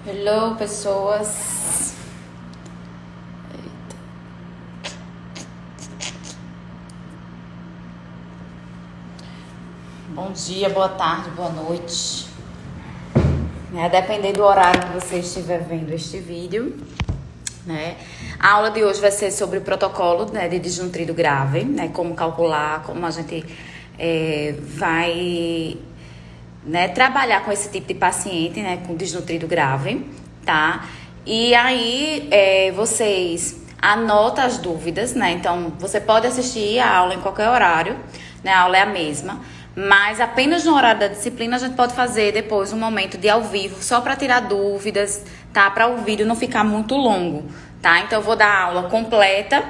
Hello, pessoas. Eita. Bom dia, boa tarde, boa noite. A depender do horário que você estiver vendo este vídeo, né? A aula de hoje vai ser sobre o protocolo, né, de desnutrido grave, né? Como calcular, como a gente vai, né, trabalhar com esse tipo de paciente, né, com desnutrido grave, tá? E aí, vocês anotam as dúvidas, né? Então, você pode assistir a aula em qualquer horário, né? A aula é a mesma, mas apenas no horário da disciplina a gente pode fazer depois um momento de ao vivo, só para tirar dúvidas, tá? Para o vídeo não ficar muito longo, tá? Então, eu vou dar a aula completa.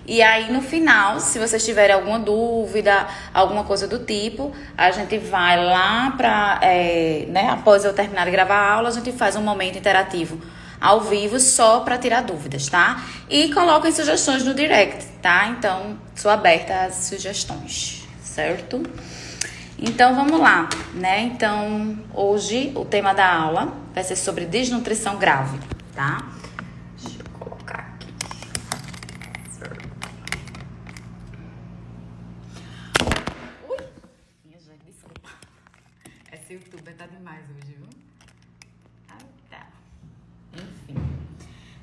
E aí, no final, se vocês tiverem alguma dúvida, alguma coisa do tipo, a gente vai lá para, né, após eu terminar de gravar a aula, a gente faz um momento interativo ao vivo só para tirar dúvidas, tá? E coloquem sugestões no direct, tá? Então, sou aberta às sugestões, certo? Então, vamos lá, né? Então, hoje o tema da aula vai ser sobre desnutrição grave, tá? Deixa eu colocar aqui. Ui! Minha gente, desculpa. Esse youtuber tá demais hoje, viu? Ah, tá. Enfim.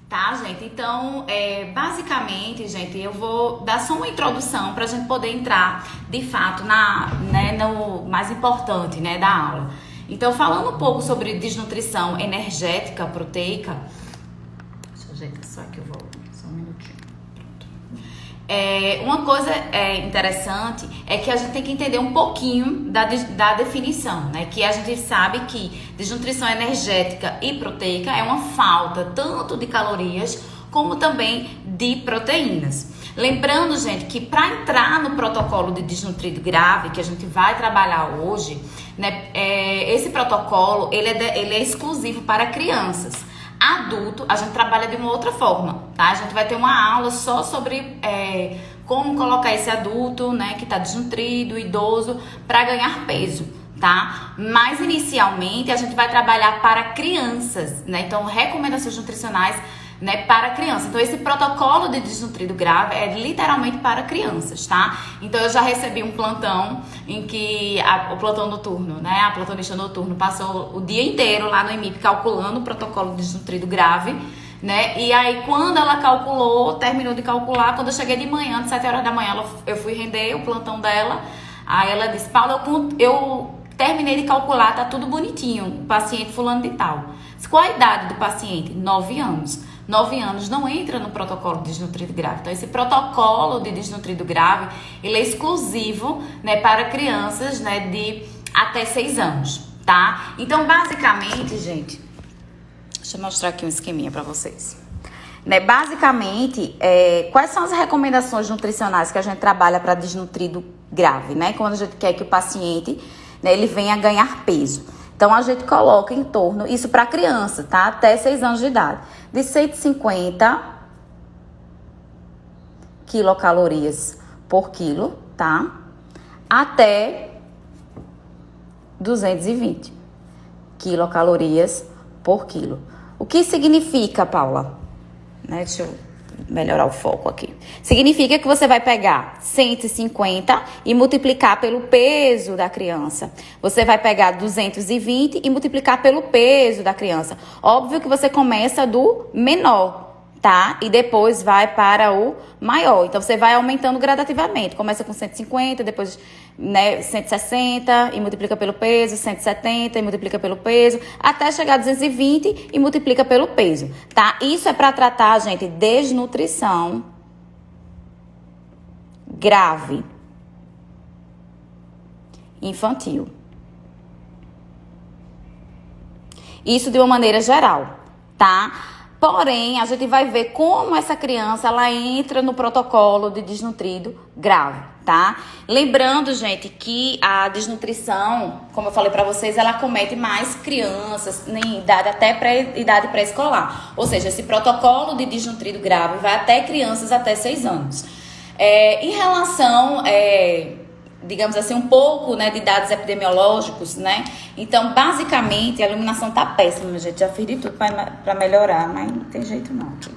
Tá, gente? Então, basicamente, gente, eu vou dar só uma introdução pra gente poder entrar, de fato, no mais importante, né, da aula. Então, falando um pouco sobre desnutrição energética, proteica. Deixa eu ajeitar só que eu vou. Só um minutinho. Uma coisa interessante é que a gente tem que entender um pouquinho da definição, né? Que a gente sabe que desnutrição energética e proteica é uma falta tanto de calorias como também de proteínas. Lembrando, gente, que para entrar no protocolo de desnutrido grave, que a gente vai trabalhar hoje, né? Esse protocolo ele é exclusivo para crianças. Adulto, a gente trabalha de uma outra forma, tá? A gente vai ter uma aula só sobre como colocar esse adulto, né, que tá desnutrido, idoso, para ganhar peso, tá? Mas inicialmente a gente vai trabalhar para crianças, né? Então, recomendações nutricionais, né, para criança. Então, esse protocolo de desnutrido grave é literalmente para crianças, tá? Então, eu já recebi um plantão em que o plantão noturno, né, a plantonista noturno passou o dia inteiro lá no EMIP calculando o protocolo de desnutrido grave, né? E aí, quando ela calculou, terminou de calcular, quando eu cheguei de manhã, de 7 horas da manhã, eu fui render o plantão dela. Aí ela disse: Paula, eu terminei de calcular, tá tudo bonitinho, o paciente fulano de tal. Qual a idade do paciente? 9 anos. 9 anos não entra no protocolo de desnutrido grave. Então, esse protocolo de desnutrido grave, ele é exclusivo, né, para crianças, né, de até 6 anos, tá? Então, basicamente, gente, deixa eu mostrar aqui um esqueminha para vocês. Né, basicamente, quais são as recomendações nutricionais que a gente trabalha para desnutrido grave, né? Quando a gente quer que o paciente, né, ele venha ganhar peso. Então, a gente coloca em torno, isso para criança, tá? Até 6 anos de idade, de 150 quilocalorias por quilo, tá? Até 220 quilocalorias por quilo. O que significa, Paula? Né? Deixa eu melhorar o foco aqui. Significa que você vai pegar 150 e multiplicar pelo peso da criança. Você vai pegar 220 e multiplicar pelo peso da criança. Óbvio que você começa do menor, tá? E depois vai para o maior. Então, você vai aumentando gradativamente. Começa com 150, depois, né, 160 e multiplica pelo peso, 170 e multiplica pelo peso, até chegar a 220 e multiplica pelo peso, tá? Isso é para tratar, gente, desnutrição grave infantil. Isso de uma maneira geral, tá? Porém, a gente vai ver como essa criança, ela entra no protocolo de desnutrido grave, tá? Lembrando, gente, que a desnutrição, como eu falei pra vocês, ela acomete mais crianças em idade, até idade pré-escolar. Ou seja, esse protocolo de desnutrido grave vai até crianças até 6 anos. Em relação digamos assim, um pouco, né, de dados epidemiológicos, né? Então, basicamente, a iluminação tá péssima, minha gente. Já fiz de tudo para melhorar, mas não tem jeito não aqui.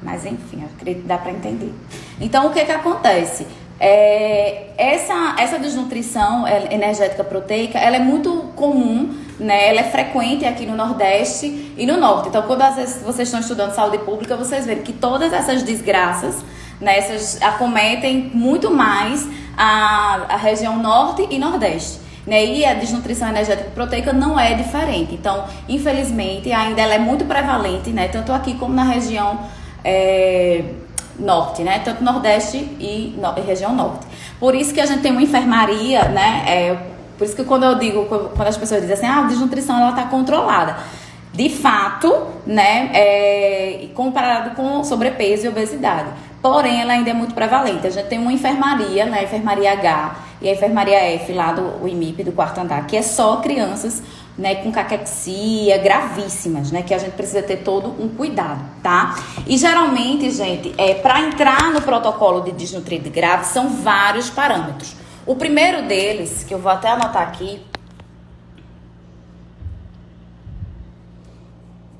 Mas, enfim, eu acredito que dá para entender. Então, o que acontece? Essa desnutrição energética proteica, ela é muito comum, né? Ela é frequente aqui no Nordeste e no Norte. Então, quando às vezes vocês estão estudando saúde pública, vocês veem que todas essas desgraças, né, essas acometem muito mais a região Norte e Nordeste, né? E a desnutrição energética proteica não é diferente. Então, infelizmente, ainda ela é muito prevalente, né? Tanto aqui como na região Norte, né? Tanto Nordeste e região Norte. Por isso que a gente tem uma enfermaria, né? Por isso que quando as pessoas dizem assim, a desnutrição ela está controlada. De fato, né? Comparado com sobrepeso e obesidade. Porém, ela ainda é muito prevalente. A gente tem uma enfermaria, né? A enfermaria H e a enfermaria F lá do IMIP, do 4º andar, que é só crianças, né, com caquexia gravíssimas, né, que a gente precisa ter todo um cuidado, tá? E geralmente, gente, para entrar no protocolo de desnutrido grave, são vários parâmetros. O primeiro deles, que eu vou até anotar aqui,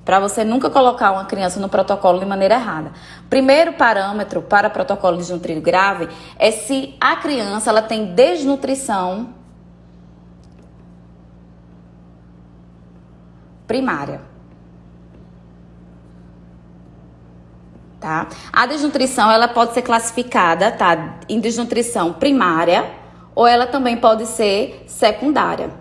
para você nunca colocar uma criança no protocolo de maneira errada. Primeiro parâmetro para protocolo de desnutrido grave é se a criança ela tem desnutrição primária. Tá? A desnutrição ela pode ser classificada, tá, em desnutrição primária ou ela também pode ser secundária.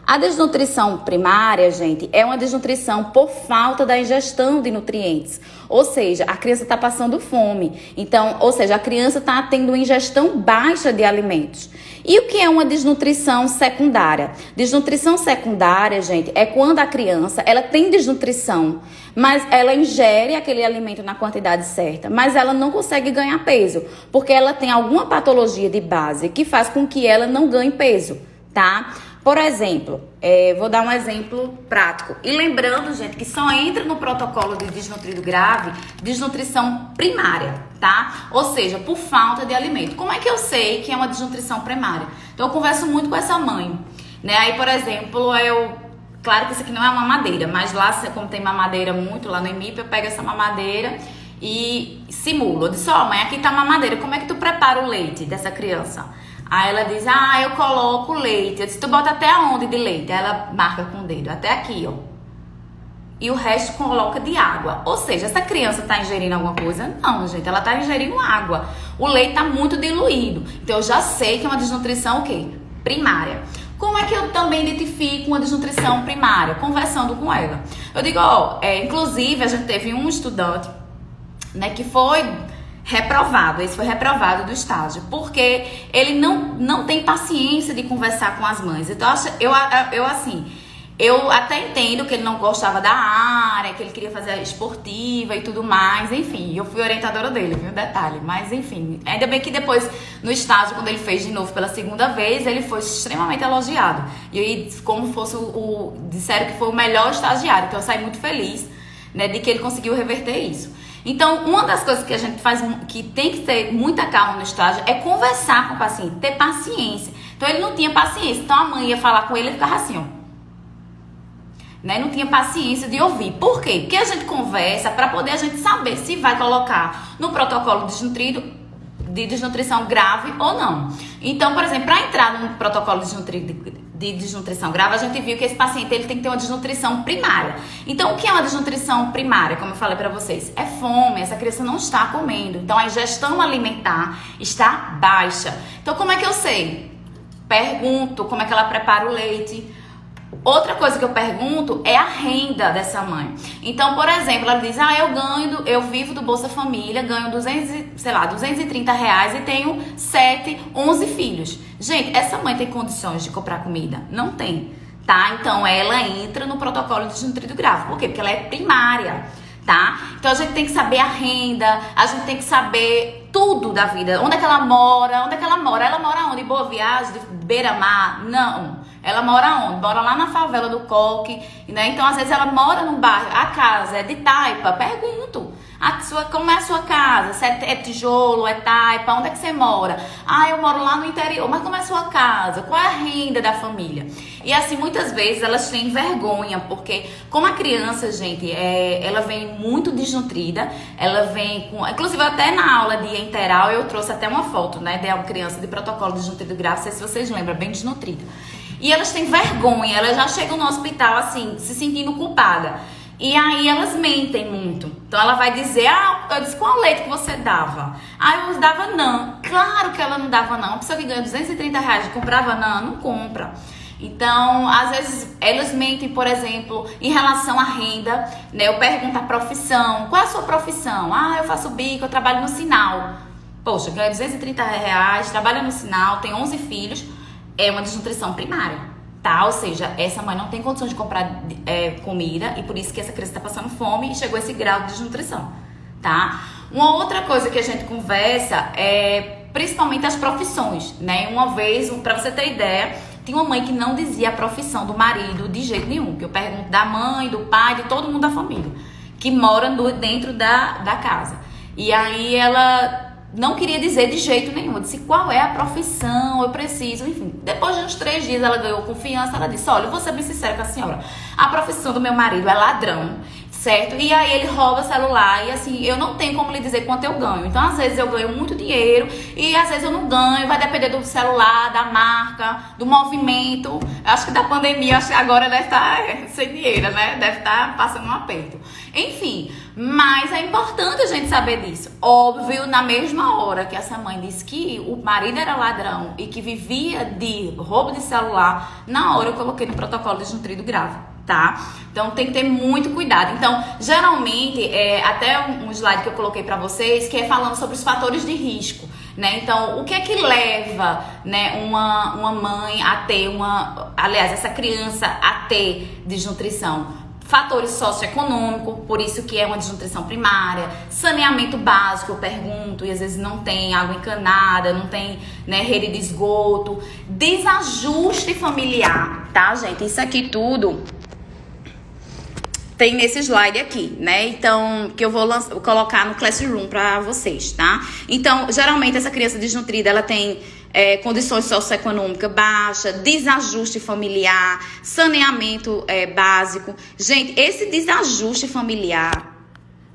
A desnutrição primária, gente, é uma desnutrição por falta da ingestão de nutrientes. Ou seja, a criança está passando fome. Então, ou seja, a criança está tendo uma ingestão baixa de alimentos. E o que é uma desnutrição secundária? Desnutrição secundária, gente, é quando a criança ela tem desnutrição, mas ela ingere aquele alimento na quantidade certa, mas ela não consegue ganhar peso, porque ela tem alguma patologia de base que faz com que ela não ganhe peso, tá? Por exemplo, vou dar um exemplo prático. E lembrando, gente, que só entra no protocolo de desnutrido grave desnutrição primária, tá? Ou seja, por falta de alimento. Como é que eu sei que é uma desnutrição primária? Então, eu converso muito com essa mãe, né? Aí, por exemplo, claro que isso aqui não é uma mamadeira, mas lá, como tem mamadeira muito lá no IMIP, eu pego essa mamadeira e simulo. Eu disse, mãe, aqui tá a mamadeira. Como é que tu prepara o leite dessa criança? Aí ela diz, eu coloco leite. Eu disse, tu bota até onde de leite? Aí ela marca com o dedo, até aqui, ó. E o resto coloca de água. Ou seja, essa criança tá ingerindo alguma coisa? Não, gente, ela tá ingerindo água. O leite tá muito diluído. Então, eu já sei que é uma desnutrição, o quê? Primária. Como é que eu também identifico uma desnutrição primária? Conversando com ela. Eu digo, inclusive, a gente teve um estudante, né, que foi reprovado, esse foi reprovado do estágio, porque ele não tem paciência de conversar com as mães. Então, eu até entendo que ele não gostava da área, que ele queria fazer esportiva e tudo mais, enfim, eu fui orientadora dele, viu, detalhe, mas enfim, ainda bem que depois, no estágio, quando ele fez de novo pela segunda vez, ele foi extremamente elogiado, e aí, como fosse disseram que foi o melhor estagiário, então eu saí muito feliz, né, de que ele conseguiu reverter isso. Então, uma das coisas que a gente faz, que tem que ter muita calma no estágio, é conversar com o paciente, ter paciência. Então, ele não tinha paciência. Então, a mãe ia falar com ele e ficava assim, ó. Né? Não tinha paciência de ouvir. Por quê? Porque a gente conversa para poder a gente saber se vai colocar no protocolo de desnutrição grave ou não. Então, por exemplo, para entrar no protocolo de desnutrição grave, a gente viu que esse paciente ele tem que ter uma desnutrição primária. Então, o que é uma desnutrição primária? Como eu falei para vocês, é fome, essa criança não está comendo. Então, a ingestão alimentar está baixa. Então, como é que eu sei? Pergunto como é que ela prepara o leite. Outra coisa que eu pergunto é a renda dessa mãe. Então, por exemplo, ela diz, eu vivo do Bolsa Família, ganho 230 reais e tenho 11 filhos. Gente, essa mãe tem condições de comprar comida? Não tem, tá? Então, ela entra no protocolo de desnutrido grave. Por quê? Porque ela é primária, tá? Então, a gente tem que saber a renda, a gente tem que saber tudo da vida. Onde é que ela mora? Ela mora onde? Boa Viagem? Beira-Mar? Não. Ela mora onde? Mora lá na favela do Coque, né? Então, às vezes, ela mora num bairro, a casa é de Taipa. Pergunto. Como é a sua casa? Se é tijolo, é taipa, onde é que você mora? Ah, eu moro lá no interior. Mas como é a sua casa? Qual é a renda da família? E assim, muitas vezes elas têm vergonha, porque como a criança, gente, ela vem muito desnutrida, ela vem com... Inclusive, até na aula de enteral eu trouxe até uma foto, né, de uma criança de protocolo desnutrido grave, não sei se vocês lembram, bem desnutrida. E elas têm vergonha, elas já chegam no hospital assim, se sentindo culpada. E aí elas mentem muito. Então ela vai dizer, eu disse, qual leite que você dava? Eu dava não. Claro que ela não dava não. A pessoa que ganha R$230 comprava não compra. Então, às vezes, elas mentem, por exemplo, em relação à renda, né? Eu pergunto a profissão, qual é a sua profissão? Eu faço bico, eu trabalho no sinal. Poxa, ganha R$230, trabalha no sinal, tem 11 filhos, é uma desnutrição primária, tá? Ou seja, essa mãe não tem condição de comprar comida e por isso que essa criança está passando fome e chegou a esse grau de desnutrição, tá? Uma outra coisa que a gente conversa é principalmente as profissões, né? Uma vez, para você ter ideia, tinha uma mãe que não dizia a profissão do marido de jeito nenhum, que eu pergunto da mãe, do pai, de todo mundo da família, que mora dentro da casa. E aí ela não queria dizer de jeito nenhum. Eu disse, qual é a profissão? Eu preciso, enfim. Depois de uns 3 dias ela ganhou confiança, ela disse, olha, eu vou ser bem sincera com a senhora. A profissão do meu marido é ladrão, certo? E aí ele rouba celular e assim, eu não tenho como lhe dizer quanto eu ganho. Então, às vezes eu ganho muito dinheiro e às vezes eu não ganho. Vai depender do celular, da marca, do movimento. Acho que da pandemia, acho que agora deve estar sem dinheiro, né? Deve estar passando um aperto. Enfim, mas é importante a gente saber disso. Óbvio, na mesma hora que essa mãe disse que o marido era ladrão e que vivia de roubo de celular, na hora eu coloquei no protocolo de desnutrido grave, tá? Então tem que ter muito cuidado. Então, geralmente, até um slide que eu coloquei pra vocês, que é falando sobre os fatores de risco, né? Então, o que é que leva, né, uma mãe a ter essa criança a ter desnutrição? Fatores socioeconômicos, por isso que é uma desnutrição primária. Saneamento básico, eu pergunto, e às vezes não tem água encanada, não tem, né, rede de esgoto. Desajuste familiar, tá, gente? Isso aqui tudo tem nesse slide aqui, né? Então, que eu vou colocar no Classroom pra vocês, tá? Então, geralmente essa criança desnutrida, ela tem condições socioeconômicas baixas, desajuste familiar, saneamento básico. Gente, esse desajuste familiar,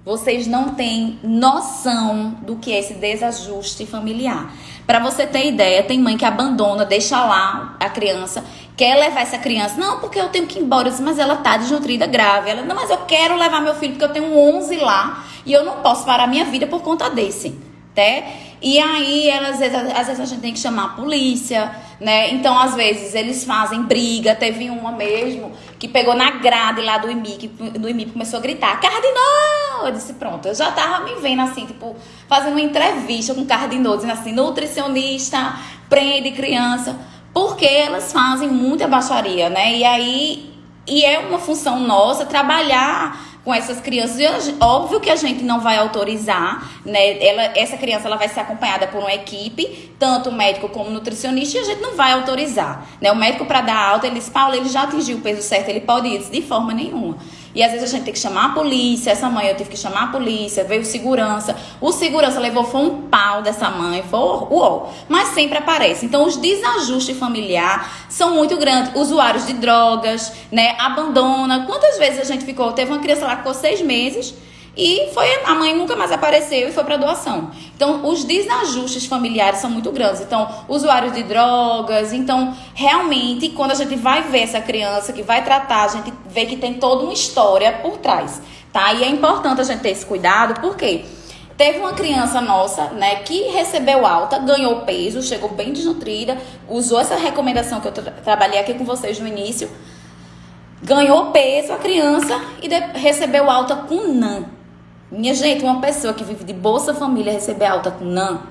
vocês não têm noção do que é esse desajuste familiar. Pra você ter ideia, tem mãe que abandona, deixa lá a criança, quer levar essa criança, não, porque eu tenho que ir embora, mas ela tá desnutrida grave. Ela, não, mas eu quero levar meu filho porque eu tenho 11 lá e eu não posso parar minha vida por conta desse, né? E aí, às vezes a gente tem que chamar a polícia, né? Então, às vezes, eles fazem briga. Teve uma mesmo que pegou na grade lá do IMIP começou a gritar, Cardinô! Eu disse, pronto, eu já tava me vendo assim, tipo, fazendo uma entrevista com o Cardinô, dizendo assim, nutricionista, prende criança, porque elas fazem muita baixaria, né? E é uma função nossa trabalhar com essas crianças. E óbvio que a gente não vai autorizar, né? Essa criança ela vai ser acompanhada por uma equipe, tanto médico como nutricionista, e a gente não vai autorizar, né? O médico, para dar alta, ele diz, Paulo, ele já atingiu o peso certo, ele pode ir de forma nenhuma. E às vezes a gente tem que chamar a polícia. Essa mãe eu tive que chamar a polícia, veio o segurança. O segurança levou, foi um pau dessa mãe, foi uou. Mas sempre aparece. Então os desajustes familiares são muito grandes. Usuários de drogas, né? Abandona. Quantas vezes a gente ficou? Teve uma criança lá que ficou 6 meses e a mãe nunca mais apareceu e foi para doação. Então, os desajustes familiares são muito grandes. Então, usuários de drogas. Então, realmente, quando a gente vai ver essa criança, que vai tratar, a gente vê que tem toda uma história por trás, tá? E é importante a gente ter esse cuidado, porque teve uma criança nossa, né, que recebeu alta, ganhou peso, chegou bem desnutrida, usou essa recomendação que eu trabalhei aqui com vocês no início, ganhou peso a criança e recebeu alta com NAN. Minha gente, uma pessoa que vive de Bolsa Família receber alta com NAN,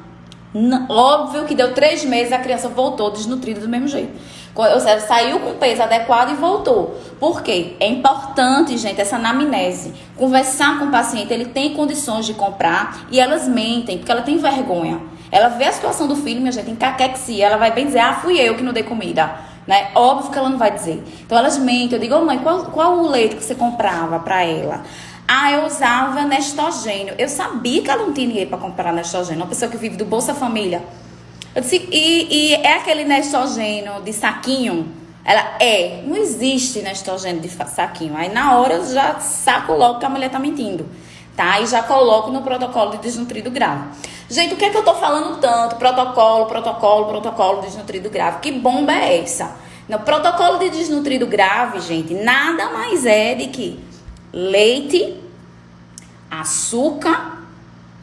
óbvio que deu 3 meses, a criança voltou desnutrida do mesmo jeito. Ou seja, saiu com peso adequado e voltou. Por quê? É importante, gente, essa anamnese. Conversar com o paciente, ele tem condições de comprar e elas mentem, porque ela tem vergonha. Ela vê a situação do filho, minha gente, em caquexia, ela vai bem dizer, fui eu que não dei comida. Né? Óbvio que ela não vai dizer. Então elas mentem. Eu digo, mãe, qual o leite que você comprava pra ela? Ah, eu usava Nestogênio. Eu sabia que ela não tinha dinheiro para comprar Nestogênio. Uma pessoa que vive do Bolsa Família. Eu disse, e é aquele Nestogênio de saquinho? Ela, não existe Nestogênio de saquinho. Aí na hora eu já saco logo que a mulher tá mentindo. Tá? E já coloco no protocolo de desnutrido grave. Gente, o que é que eu tô falando tanto? Protocolo, desnutrido grave. Que bomba é essa? No protocolo de desnutrido grave, gente, nada mais é de que leite, açúcar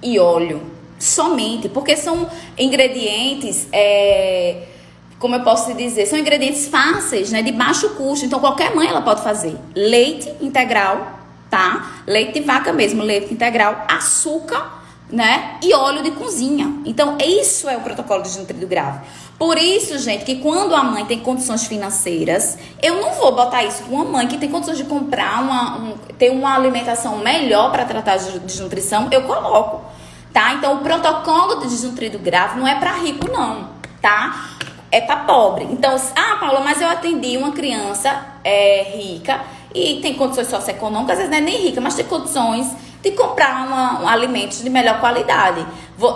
e óleo. Somente, porque são ingredientes, como eu posso dizer, são ingredientes fáceis, né, de baixo custo. Então, qualquer mãe ela pode fazer. Leite integral, tá? Leite de vaca mesmo, leite integral, açúcar, né, e óleo de cozinha. Então, isso é o protocolo de desnutrido grave. Por isso, gente, que quando a mãe tem condições financeiras, eu não vou botar isso com uma mãe que tem condições de comprar ter uma alimentação melhor para tratar de desnutrição, eu coloco, tá? Então, o protocolo de desnutrido grave não é para rico, não, tá? É para pobre. Então, Paula, mas eu atendi uma criança rica e tem condições socioeconômicas, às vezes não é nem rica, mas tem condições de comprar alimentos de melhor qualidade.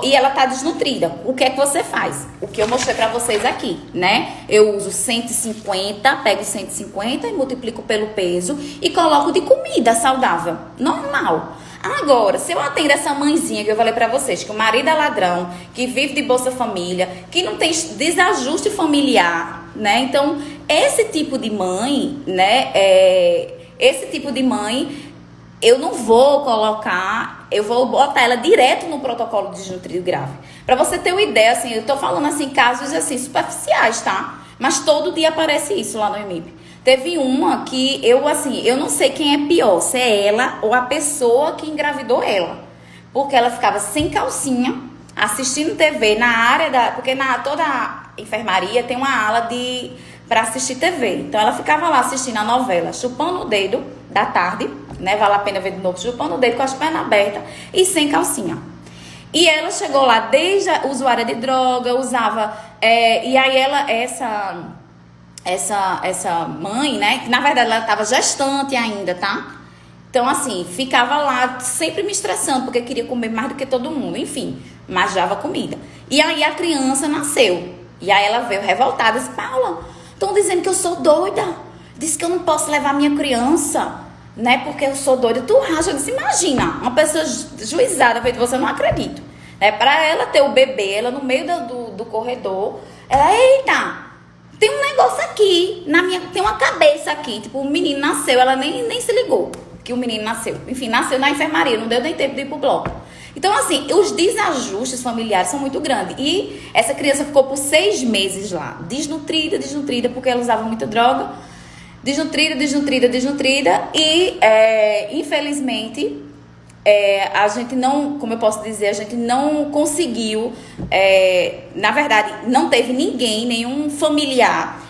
E ela tá desnutrida. O que é que você faz? O que eu mostrei pra vocês aqui, né? Eu uso 150, pego 150 e multiplico pelo peso e coloco de comida saudável, normal. Agora, se eu atendo essa mãezinha que eu falei pra vocês, que o marido é ladrão, que vive de Bolsa Família, que não tem desajuste familiar, né? Então, esse tipo de mãe, né? Eu não vou colocar, eu vou botar ela direto no protocolo de desnutrido grave. Pra você ter uma ideia, assim, eu tô falando assim, casos assim, superficiais, tá? Mas todo dia aparece isso lá no EMIP. Teve uma que eu não sei quem é pior, se é ela ou a pessoa que engravidou ela. Porque ela ficava sem calcinha, assistindo TV na área porque toda enfermaria tem uma ala pra assistir TV. Então ela ficava lá assistindo a novela, chupando o dedo da tarde, né? Vale a pena ver de novo, chupando o dedo com as pernas abertas e sem calcinha. E ela chegou lá desde a usuária de droga, usava. E aí essa mãe, né? Que na verdade ela estava gestante ainda, tá? Então, assim, ficava lá sempre me estressando, porque queria comer mais do que todo mundo. Enfim, manjava comida. E aí a criança nasceu. E aí ela veio revoltada e disse, Paula, estão dizendo que eu sou doida. Disse que eu não posso levar minha criança, né? Porque eu sou doida. Tu acha? Eu disse, imagina, uma pessoa juizada feito você, eu não acredito. Né? Para ela ter o bebê, ela no meio do corredor, ela, eita, tem um negócio aqui, tem uma cabeça aqui. Tipo, o menino nasceu, ela nem se ligou que o menino nasceu. Enfim, nasceu na enfermaria, não deu nem tempo de ir pro bloco. Então, assim, os desajustes familiares são muito grandes. E essa criança ficou por 6 meses lá, desnutrida, porque ela usava muita droga. Desnutrida. E, infelizmente, a gente não, como eu posso dizer, a gente não conseguiu, na verdade, não teve nenhum familiar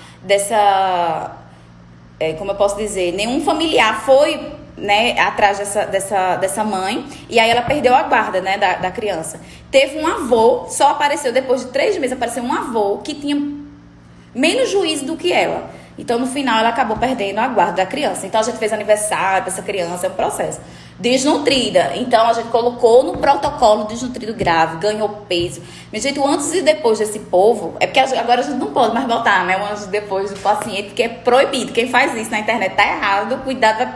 como eu posso dizer, nenhum familiar foi, né, atrás dessa mãe, e aí ela perdeu a guarda, né, da criança. Teve um avô, só apareceu depois de 3 meses, apareceu um avô que tinha menos juízo do que ela. Então, no final, ela acabou perdendo a guarda da criança. Então, a gente fez aniversário dessa criança, é um processo. Desnutrida. Então, a gente colocou no protocolo desnutrido grave, ganhou peso. Meu jeito, antes e depois desse povo, é porque agora a gente não pode mais botar, né, o antes e depois do paciente, porque é proibido. Quem faz isso na internet tá errado, cuidado,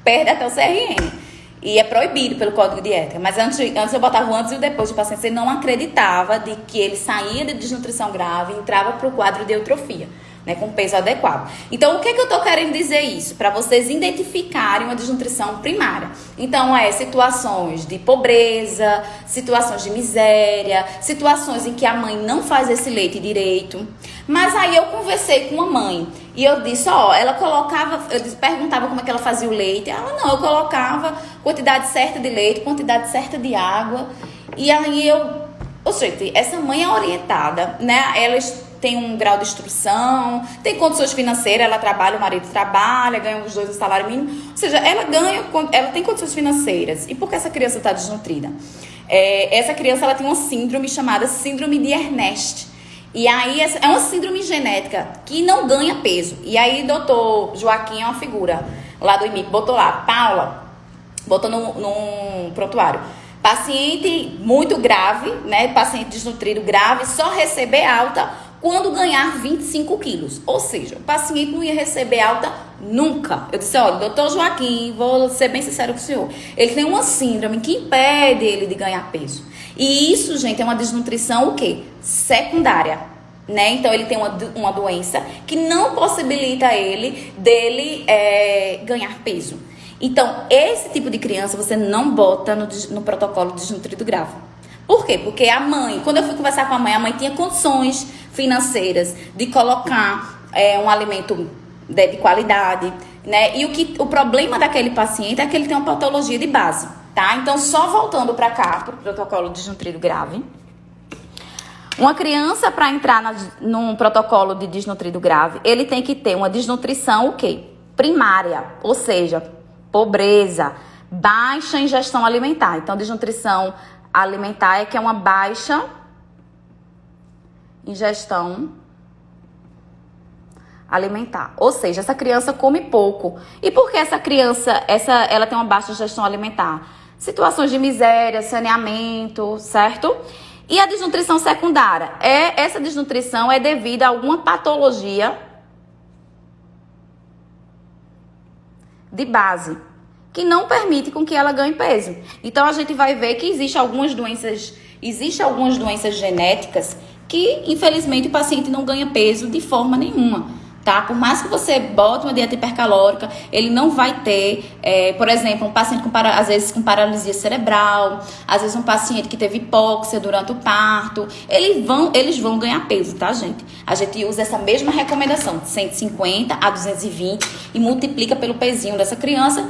perde até o CRM. E é proibido pelo Código de Ética. Mas antes eu botava o antes e o depois do paciente. Você não acreditava de que ele saía de desnutrição grave e entrava para o quadro de eutrofia, né, com peso adequado. Então, o que eu tô querendo dizer isso? Para vocês identificarem uma desnutrição primária. Então, situações de pobreza, situações de miséria, situações em que a mãe não faz esse leite direito. Mas aí eu conversei com uma mãe e eu disse, ela colocava, perguntava como é que ela fazia o leite. Ela, não, eu colocava quantidade certa de leite, quantidade certa de água. E aí gente, essa mãe é orientada, né? Elas tem um grau de instrução, tem condições financeiras, ela trabalha, o marido trabalha, ganha os dois o salário mínimo. Ou seja, ela tem condições financeiras. E por que essa criança está desnutrida? Essa criança ela tem uma síndrome chamada síndrome de Ernest. E aí é uma síndrome genética que não ganha peso. E aí doutor Joaquim é uma figura lá do IMIP, botou lá, Paula, botou num prontuário. Paciente muito grave, né? Paciente desnutrido grave, só receber alta quando ganhar 25 quilos. Ou seja, o paciente não ia receber alta nunca. Eu disse, olha, doutor Joaquim, vou ser bem sincero com o senhor. Ele tem uma síndrome que impede ele de ganhar peso. E isso, gente, é uma desnutrição o quê? Secundária. Né? Então ele tem uma doença que não possibilita ele ganhar peso. Então esse tipo de criança você não bota no protocolo de desnutrido grave. Por quê? Porque a mãe, quando eu fui conversar com a mãe tinha condições financeiras de colocar um alimento de qualidade, né? E o problema daquele paciente é que ele tem uma patologia de base, tá? Então só voltando para cá, para o protocolo de desnutrido grave. Uma criança, para entrar num protocolo de desnutrido grave, ele tem que ter uma desnutrição o quê? Primária, ou seja, pobreza, baixa ingestão alimentar. Então, desnutrição alimentar é que é uma baixa ingestão alimentar. Ou seja, essa criança come pouco. E por que essa criança, ela tem uma baixa ingestão alimentar? Situações de miséria, saneamento, certo? E a desnutrição secundária? Essa desnutrição é devido a alguma patologia de base que não permite com que ela ganhe peso. Então, a gente vai ver que existem algumas doenças genéticas que, infelizmente, o paciente não ganha peso de forma nenhuma. Tá? Por mais que você bote uma dieta hipercalórica, ele não vai ter, por exemplo, um paciente às vezes com paralisia cerebral, às vezes um paciente que teve hipóxia durante o parto, eles vão ganhar peso, tá, gente? A gente usa essa mesma recomendação, de 150 a 220 e multiplica pelo pezinho dessa criança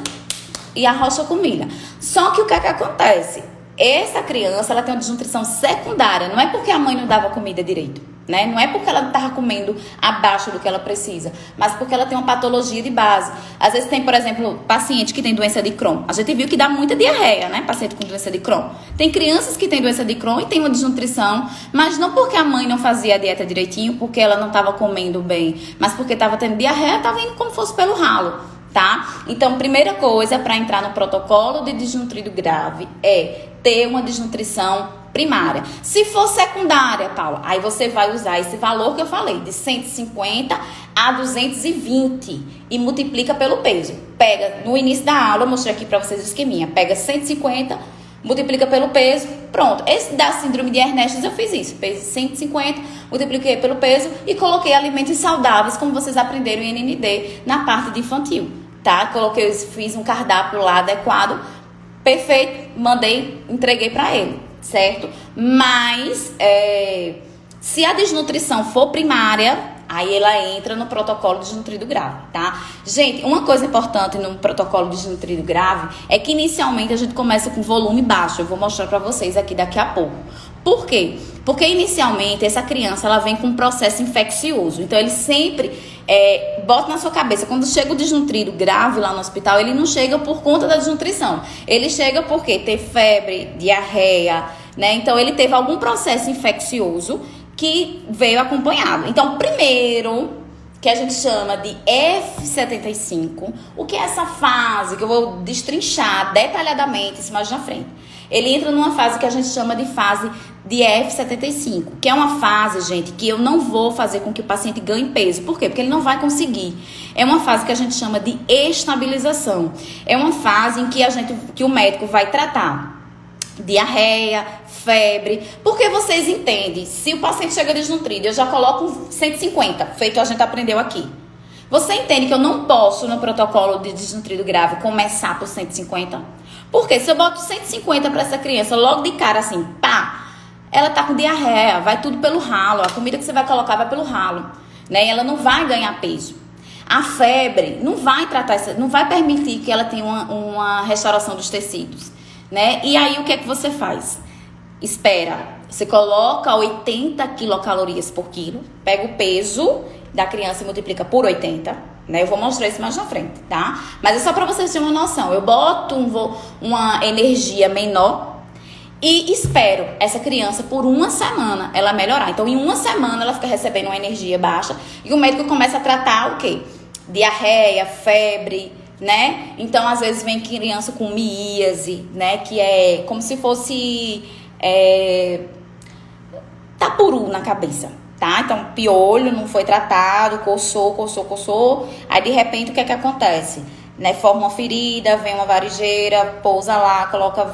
e arrocha com milha. Só que o que é que acontece? Essa criança, ela tem uma desnutrição secundária, não é porque a mãe não dava comida direito. Né? Não é porque ela estava comendo abaixo do que ela precisa, mas porque ela tem uma patologia de base. Às vezes tem, por exemplo, paciente que tem doença de Crohn. A gente viu que dá muita diarreia, né? Paciente com doença de Crohn. Tem crianças que têm doença de Crohn e tem uma desnutrição, mas não porque a mãe não fazia a dieta direitinho, porque ela não estava comendo bem, mas porque estava tendo diarreia, estava indo como fosse pelo ralo, tá? Então, primeira coisa para entrar no protocolo de desnutrido grave é ter uma desnutrição primária. Se for secundária, Paula, aí você vai usar esse valor que eu falei, de 150 a 220 e multiplica pelo peso. Pega, no início da aula, eu mostrei aqui pra vocês o esqueminha. Pega 150, multiplica pelo peso, pronto. Esse da síndrome de Ehrnecht, eu fiz isso. Peso 150, multipliquei pelo peso e coloquei alimentos saudáveis, como vocês aprenderam em NND, na parte de infantil, tá? Fiz um cardápio lá adequado, perfeito, entreguei pra ele. Certo? Mas se a desnutrição for primária, aí ela entra no protocolo de desnutrido grave, tá? Gente, uma coisa importante no protocolo de desnutrido grave é que inicialmente a gente começa com volume baixo. Eu vou mostrar pra vocês aqui daqui a pouco. Por quê? Porque inicialmente essa criança ela vem com um processo infeccioso. Então ele sempre bota na sua cabeça, quando chega o desnutrido grave lá no hospital, ele não chega por conta da desnutrição. Ele chega porque tem febre, diarreia, né? Então ele teve algum processo infeccioso que veio acompanhado. Então, primeiro, que a gente chama de F75, o que é essa fase que eu vou destrinchar detalhadamente isso mais na frente. Ele entra numa fase que a gente chama de fase de F75, que é uma fase, gente, que eu não vou fazer com que o paciente ganhe peso. Por quê? Porque ele não vai conseguir. É uma fase que a gente chama de estabilização. É uma fase em que o médico vai tratar diarreia, febre, porque vocês entendem, se o paciente chega desnutrido, eu já coloco 150, feito a gente aprendeu aqui. Você entende que eu não posso, no protocolo de desnutrido grave, começar por 150? Porque se eu boto 150 para essa criança, logo de cara assim, pá, ela tá com diarreia, vai tudo pelo ralo, a comida que você vai colocar vai pelo ralo, né? E ela não vai ganhar peso. A febre não vai não vai permitir que ela tenha uma restauração dos tecidos, né? E aí o que é que você faz? Espera, você coloca 80 quilocalorias por quilo, pega o peso da criança e multiplica por 80, né? Eu vou mostrar isso mais na frente, tá? Mas é só para vocês terem uma noção. Eu boto uma energia menor e espero essa criança por uma semana ela melhorar. Então, em uma semana ela fica recebendo uma energia baixa e o médico começa a tratar o quê? Diarreia, febre, né? Então, às vezes, vem criança com míase, né? Que é como se fosse tapuru na cabeça, tá? Então, piolho não foi tratado, coçou. Aí, de repente, o que é que acontece? Né? Forma uma ferida, vem uma varejeira, pousa lá, coloca,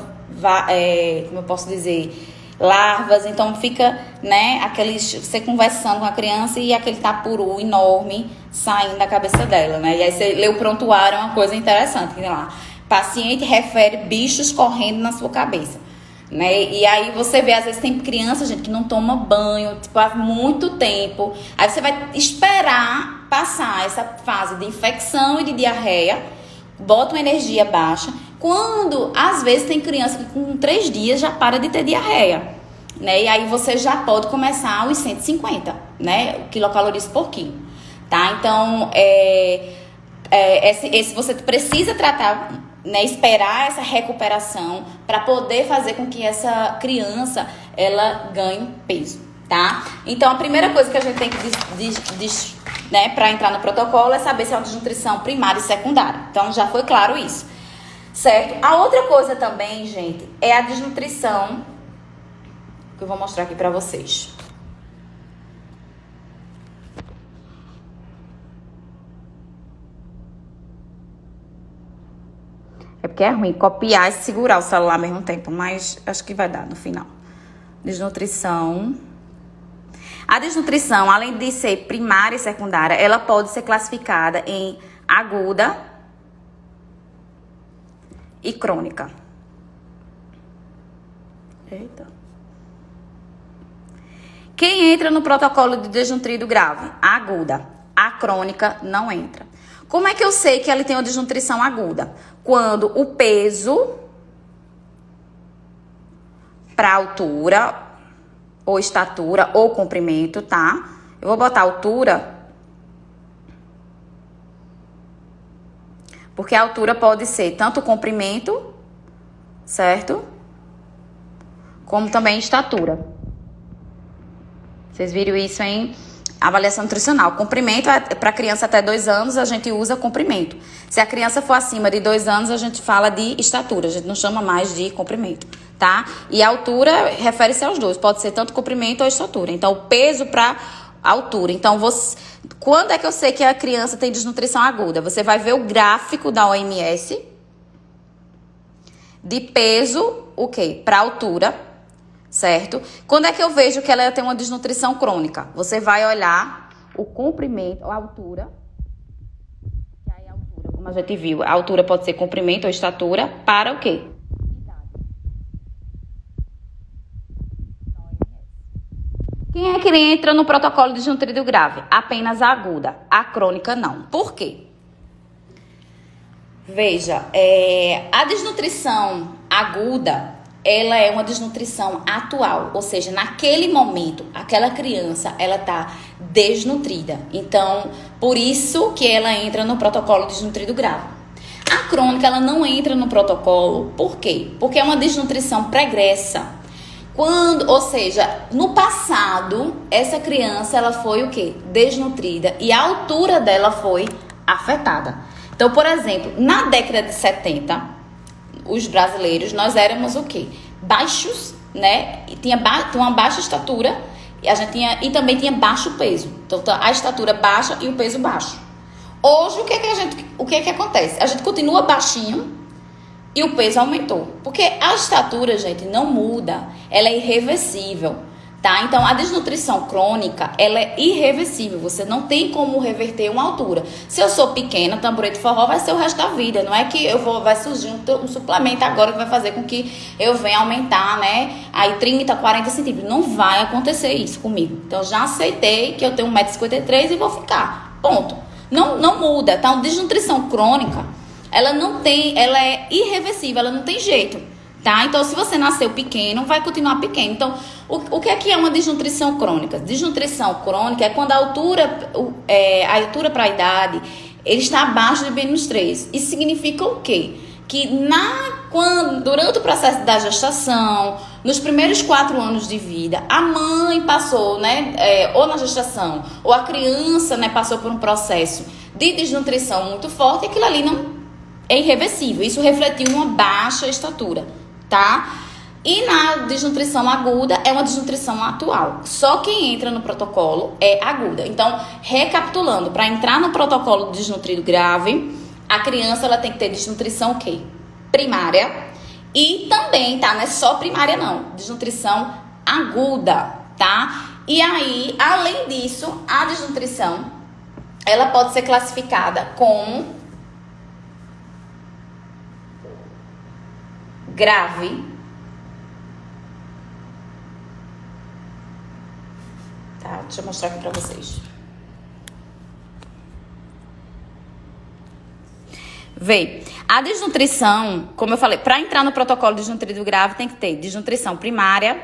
como eu posso dizer, larvas. Então, fica, né, você conversando com a criança e aquele tapuru enorme saindo da cabeça dela, né? E aí, você lê o prontuário, é uma coisa interessante, que tem lá. Paciente refere bichos correndo na sua cabeça. Né? E aí você vê, às vezes tem criança, gente, que não toma banho, tipo, há muito tempo. Aí você vai esperar passar essa fase de infecção e de diarreia, bota uma energia baixa, quando, às vezes, tem criança que com 3 dias já para de ter diarreia, né? E aí você já pode começar os 150, né? Quilocalorias por quilo, tá? Então, esse você precisa tratar, né, esperar essa recuperação para poder fazer com que essa criança ela ganhe peso, tá? Então, a primeira coisa que a gente tem que né, para entrar no protocolo é saber se é uma desnutrição primária e secundária. Então, já foi claro isso, certo? A outra coisa também, gente, é a desnutrição que eu vou mostrar aqui para vocês. É porque é ruim copiar e segurar o celular ao mesmo tempo, mas acho que vai dar no final. Desnutrição. A desnutrição, além de ser primária e secundária, ela pode ser classificada em aguda e crônica. Eita. Quem entra no protocolo de desnutrido grave? A aguda. A crônica não entra. Como é que eu sei que ele tem uma desnutrição aguda? Quando o peso para altura, ou estatura, ou comprimento, tá? Eu vou botar altura, porque a altura pode ser tanto comprimento, certo? Como também estatura. Vocês viram isso em avaliação nutricional. Comprimento, para criança até 2 anos, a gente usa comprimento. Se a criança for acima de 2 anos, a gente fala de estatura. A gente não chama mais de comprimento, tá? E a altura refere-se aos dois. Pode ser tanto comprimento ou estatura. Então, o peso para altura. Então, quando é que eu sei que a criança tem desnutrição aguda? Você vai ver o gráfico da OMS de peso, o quê? Para altura. Certo? Quando é que eu vejo que ela tem uma desnutrição crônica? Você vai olhar o comprimento, a altura. E aí a altura, como a gente viu, a altura pode ser comprimento ou estatura para o quê? Quem é que entra no protocolo de desnutrido grave? Apenas a aguda. A crônica não. Por quê? Veja, a desnutrição aguda, ela é uma desnutrição atual, ou seja, naquele momento, aquela criança, ela tá desnutrida. Então, por isso que ela entra no protocolo de desnutrido grave. A crônica, ela não entra no protocolo, por quê? Porque é uma desnutrição pregressa. Ou seja, no passado, essa criança, ela foi o quê? Desnutrida e a altura dela foi afetada. Então, por exemplo, na década de 70, os brasileiros, nós éramos o quê? Baixos, né? E tinha uma baixa estatura e também tinha baixo peso. Então, a estatura baixa e o peso baixo. Hoje, o que é que acontece? A gente continua baixinho e o peso aumentou. Porque a estatura, gente, não muda. Ela é irreversível, tá? Então, a desnutrição crônica, ela é irreversível. Você não tem como reverter uma altura. Se eu sou pequena, tamborete forró vai ser o resto da vida. Não é que vai surgir um suplemento agora que vai fazer com que eu venha aumentar, né? Aí 30, 40 centímetros. Não vai acontecer isso comigo. Então, já aceitei que eu tenho 1,53 m e vou ficar. Ponto. Não muda, tá? Uma desnutrição crônica, ela é irreversível, ela não tem jeito. Tá? Então, se você nasceu pequeno, vai continuar pequeno. Então, o que é uma desnutrição crônica? Desnutrição crônica é quando a altura para a idade, ele está abaixo de -3. Isso significa o quê? Que durante o processo da gestação, nos primeiros 4 anos de vida, a mãe passou, né, ou na gestação, ou a criança, né, passou por um processo de desnutrição muito forte, e aquilo ali é irreversível. Isso refletiu uma baixa estatura, tá? E na desnutrição aguda é uma desnutrição atual. Só quem entra no protocolo é aguda. Então, recapitulando, para entrar no protocolo desnutrido grave, a criança ela tem que ter desnutrição o quê? Primária. E também, tá? Não é só primária, não. Desnutrição aguda, tá? E aí, além disso, a desnutrição, ela pode ser classificada como grave, tá? Deixa eu mostrar aqui pra vocês. Vê, a desnutrição, como eu falei, para entrar no protocolo desnutrido grave tem que ter desnutrição primária,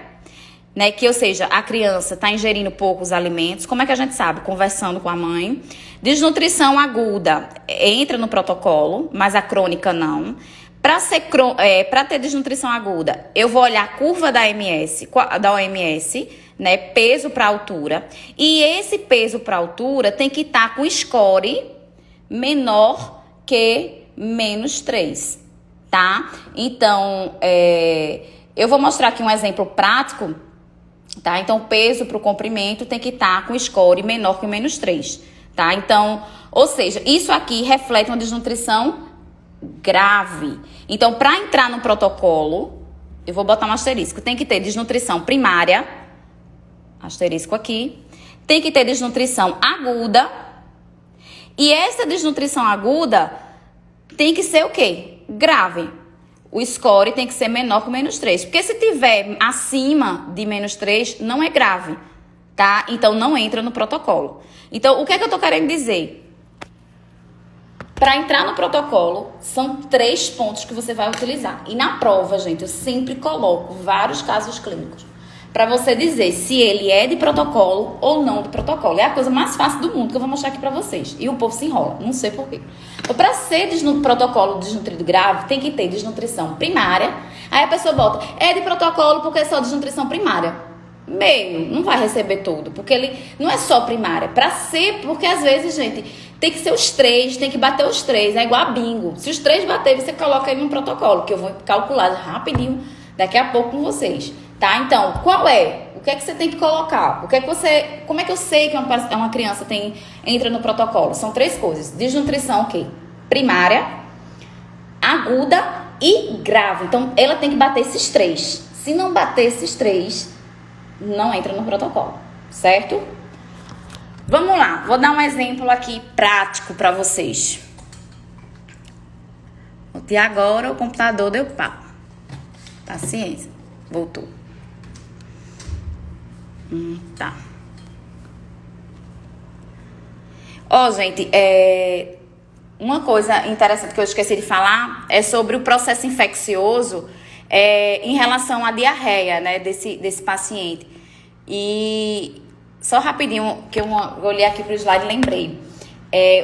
né? Que, ou seja, a criança está ingerindo poucos alimentos. Como é que a gente sabe? Conversando com a mãe. Desnutrição aguda entra no protocolo, mas a crônica não. Para ter desnutrição aguda, eu vou olhar a curva da OMS, né? Peso para altura. E esse peso para altura tem que estar com score menor que -3, tá? Então, eu vou mostrar aqui um exemplo prático, tá? Então, o peso para o comprimento tem que estar com score menor que -3, tá? Então, ou seja, isso aqui reflete uma desnutrição grave. Então, para entrar no protocolo, eu vou botar um asterisco. Tem que ter desnutrição primária, asterisco aqui. Tem que ter desnutrição aguda. E essa desnutrição aguda tem que ser o quê? Grave. O score tem que ser menor que -3. Porque se tiver acima de -3, não é grave, tá? Então, não entra no protocolo. Então, o que é que eu tô querendo dizer? Para entrar no protocolo, são 3 pontos que você vai utilizar. E na prova, gente, eu sempre coloco vários casos clínicos para você dizer se ele é de protocolo ou não de protocolo. É a coisa mais fácil do mundo que eu vou mostrar aqui para vocês. E o povo se enrola, não sei por quê. Então, para ser protocolo desnutrido grave, tem que ter desnutrição primária. Aí a pessoa bota, é de protocolo porque é só desnutrição primária. Meio, não vai receber tudo, porque ele não é só primária. Para ser, porque às vezes, gente, tem que ser os 3, tem que bater os 3, é igual a bingo. Se os 3 bater, você coloca aí no protocolo, que eu vou calcular rapidinho daqui a pouco com vocês. Tá? Então, qual é? O que é que você tem que colocar? Como é que eu sei que uma criança entra no protocolo? São 3 coisas. Desnutrição, ok? Primária, aguda e grave. Então, ela tem que bater esses 3. Se não bater esses 3, não entra no protocolo, certo? Vamos lá, vou dar um exemplo aqui prático para vocês. E agora o computador deu pau. Paciência, voltou. Tá. Ó, gente, uma coisa interessante que eu esqueci de falar é sobre o processo infeccioso em relação à diarreia, né, desse paciente. E só rapidinho, que eu olhei aqui pro slide e lembrei.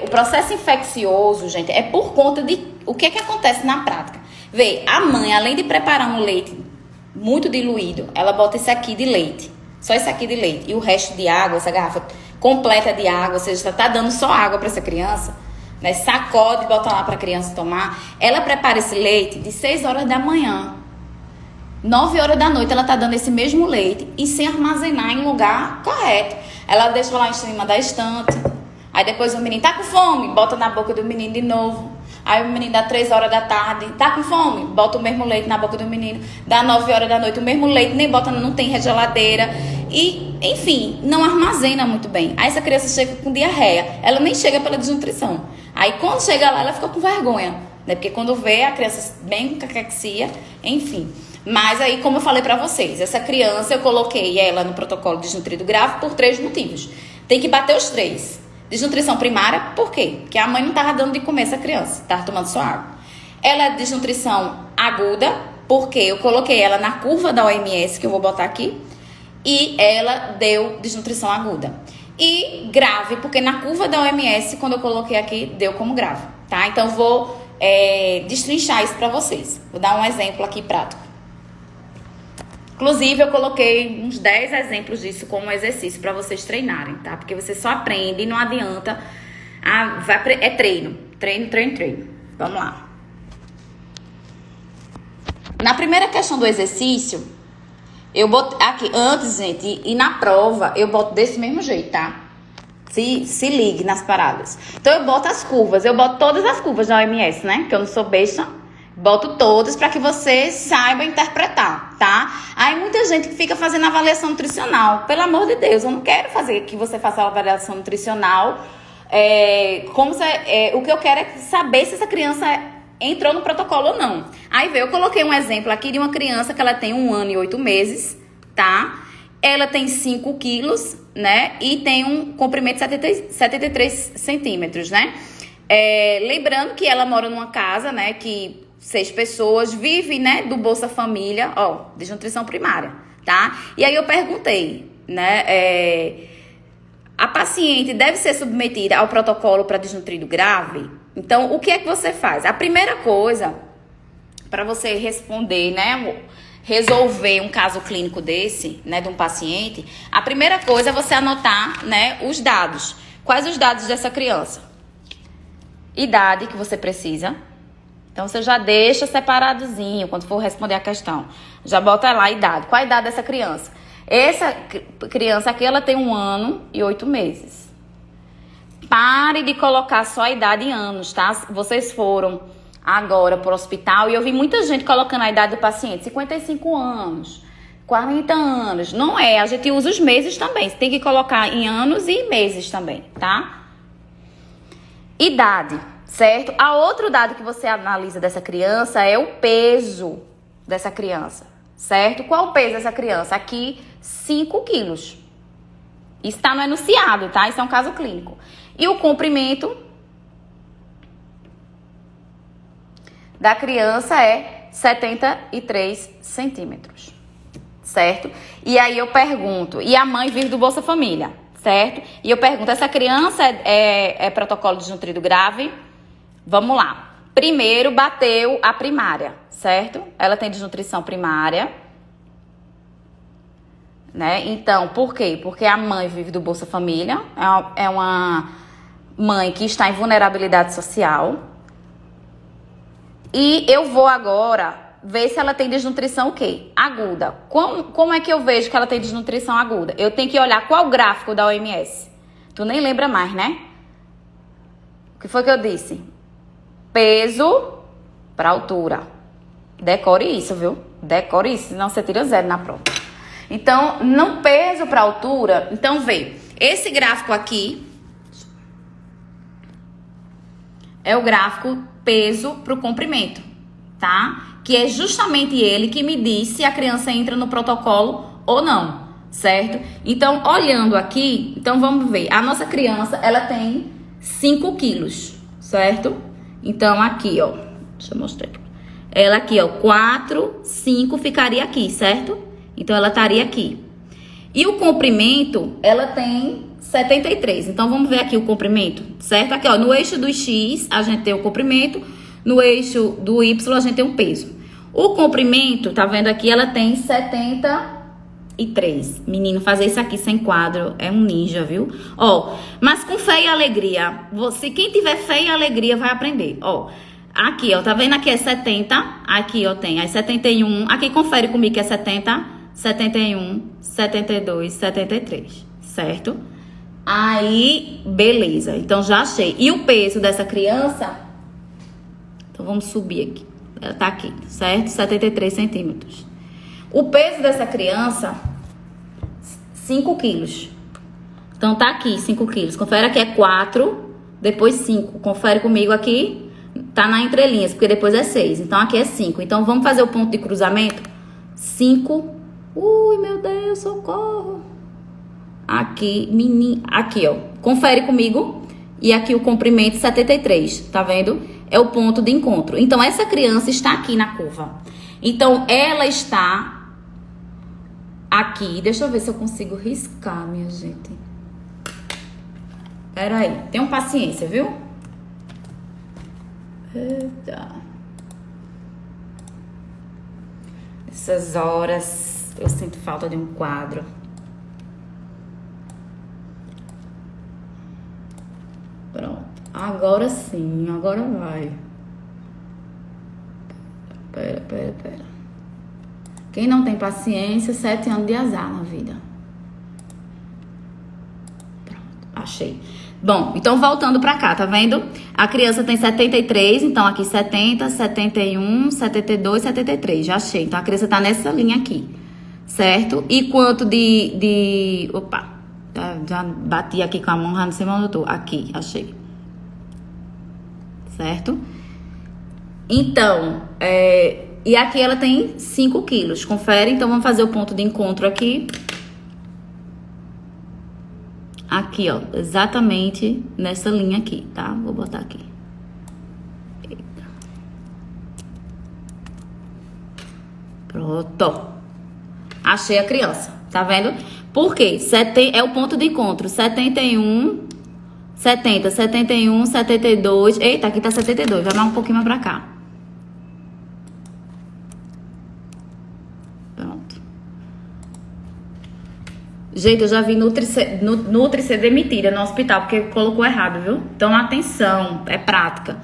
O processo infeccioso, gente, é por conta de o que acontece na prática. Vê, a mãe, além de preparar um leite muito diluído, ela bota esse aqui de leite. Só esse aqui de leite. E o resto de água, essa garrafa completa de água, ou seja, tá dando só água para essa criança, né? Sacode e bota lá para a criança tomar. Ela prepara esse leite de 6 horas da manhã. 9 horas da noite ela tá dando esse mesmo leite e sem armazenar em lugar correto. Ela deixa lá em cima da estante. Aí depois o menino tá com fome, bota na boca do menino de novo. Aí o menino dá 3 horas da tarde, tá com fome, bota o mesmo leite na boca do menino. Dá 9 horas da noite, o mesmo leite, nem bota, não tem geladeira. E, enfim, não armazena muito bem. Aí essa criança chega com diarreia. Ela nem chega pela desnutrição. Aí quando chega lá, ela fica com vergonha, né? Porque quando vê a criança bem com caquexia, enfim. Mas aí, como eu falei pra vocês, essa criança, eu coloquei ela no protocolo desnutrido grave por 3 motivos. Tem que bater os 3. Desnutrição primária, por quê? Porque a mãe não tava dando de comer essa criança, tava tomando só água. Ela é desnutrição aguda, porque eu coloquei ela na curva da OMS, que eu vou botar aqui, e ela deu desnutrição aguda. E grave, porque na curva da OMS, quando eu coloquei aqui, deu como grave, tá? Então, vou destrinchar isso pra vocês. Vou dar um exemplo aqui prático. Inclusive, eu coloquei uns 10 exemplos disso como exercício para vocês treinarem, tá? Porque você só aprende e não adianta. É treino. Treino. Vamos lá. Na primeira questão do exercício, eu boto aqui, antes, gente, e na prova, eu boto desse mesmo jeito, tá? Se ligue nas paradas. Então, eu boto as curvas. Eu boto todas as curvas da OMS, né? Que eu não sou besta. Boto todas para que você saiba interpretar, tá? Aí, muita gente que fica fazendo avaliação nutricional. Pelo amor de Deus, eu não quero fazer que você faça a avaliação nutricional. O que eu quero é saber se essa criança entrou no protocolo ou não. Aí, eu coloquei um exemplo aqui de uma criança que ela tem 1 ano e 8 meses, tá? Ela tem 5 quilos, né? E tem um comprimento de 73 centímetros, né? Lembrando que ela mora numa casa, né? Que 6 pessoas, vive, né? Do Bolsa Família, ó, desnutrição primária, tá? E aí eu perguntei, né? A paciente deve ser submetida ao protocolo para desnutrido grave? Então, o que é que você faz? A primeira coisa, para você responder, né? Resolver um caso clínico desse, né, de um paciente, a primeira coisa é você anotar, né, os dados. Quais os dados dessa criança? Idade que você precisa. Então, você já deixa separadozinho quando for responder a questão. Já bota lá a idade. Qual a idade dessa criança? Essa criança aqui, ela tem 1 ano e 8 meses. Pare de colocar só a idade em anos, tá? Vocês foram agora para o hospital e eu vi muita gente colocando a idade do paciente, 55 anos, 40 anos. Não é, a gente usa os meses também. Você tem que colocar em anos e meses também, tá? Idade, certo? A outro dado que você analisa dessa criança é o peso dessa criança, certo? Qual o peso dessa criança? Aqui, 5 quilos. Isso está no enunciado, tá? Isso é um caso clínico. E o comprimento da criança é 73 centímetros, certo? E aí eu pergunto, e a mãe vive do Bolsa Família, certo? E eu pergunto, essa criança é protocolo de desnutrido grave? Vamos lá. Primeiro, bateu a primária, certo? Ela tem desnutrição primária, né? Então, por quê? Porque a mãe vive do Bolsa Família, é uma mãe que está em vulnerabilidade social. E eu vou agora ver se ela tem desnutrição o quê? Aguda. Como é que eu vejo que ela tem desnutrição aguda? Eu tenho que olhar qual o gráfico da OMS. Tu nem lembra mais, né? O que foi que eu disse? Peso para altura. Decore isso, viu? Decore isso, senão você tira 0 na prova. Então, no peso para altura, então vê. Esse gráfico aqui é o gráfico peso para o comprimento, tá? Que é justamente ele que me diz se a criança entra no protocolo ou não, certo? Então, olhando aqui, então vamos ver. A nossa criança, ela tem 5 quilos, certo? Então, aqui, ó, deixa eu mostrar aqui. Ela aqui, ó, 4, 5 ficaria aqui, certo? Então, ela estaria aqui. E o comprimento, ela tem 73. Então, vamos ver aqui o comprimento, certo? Aqui, ó, no eixo do X, a gente tem o comprimento. No eixo do Y, a gente tem o peso. O comprimento, tá vendo aqui, ela tem 73. Menino, fazer isso aqui sem quadro é um ninja, viu? Ó, mas com fé e alegria. Quem tiver fé e alegria vai aprender. Ó, aqui, ó, tá vendo? Aqui é 70. Aqui, ó, tem. Aí 71. Aqui, confere comigo que é 70, 71, 72, 73. Certo? Aí, beleza. Então, já achei. E o peso dessa criança? Então, vamos subir aqui. Ela tá aqui, certo? 73 centímetros. O peso dessa criança, 5 quilos. Então, tá aqui, 5 quilos. Confere aqui, é 4, depois 5. Confere comigo aqui. Tá na entrelinhas, porque depois é 6. Então, aqui é 5. Então, vamos fazer o ponto de cruzamento? 5. Ui, meu Deus, socorro. Aqui, menino. Aqui, ó. Confere comigo. E aqui o comprimento 73. Tá vendo? É o ponto de encontro. Então, essa criança está aqui na curva. Então, ela está aqui. Deixa eu ver se eu consigo riscar, minha gente. Pera aí. Tenham paciência, viu? Eita. Essas horas eu sinto falta de um quadro. Pronto. Agora sim, agora vai. Pera. Quem não tem paciência, 7 anos de azar na vida. Pronto, achei. Bom, então voltando pra cá, tá vendo? A criança tem 73, então aqui 70, 71, 72, 73. Já achei. Então a criança tá nessa linha aqui, certo? E quanto Opa, já bati aqui com a mão, já não sei onde eu tô. Aqui, achei. Certo? Então, e aqui ela tem 5 quilos, confere? Então, vamos fazer o ponto de encontro aqui. Aqui, ó, exatamente nessa linha aqui, tá? Vou botar aqui. Eita. Pronto. Achei a criança, tá vendo? Por quê? É o ponto de encontro, 71, 70, 71, 72. Eita, aqui tá 72, vai mais um pouquinho mais pra cá. Gente, eu já vi Nutri ser demitida no hospital, porque colocou errado, viu? Então, atenção, é prática.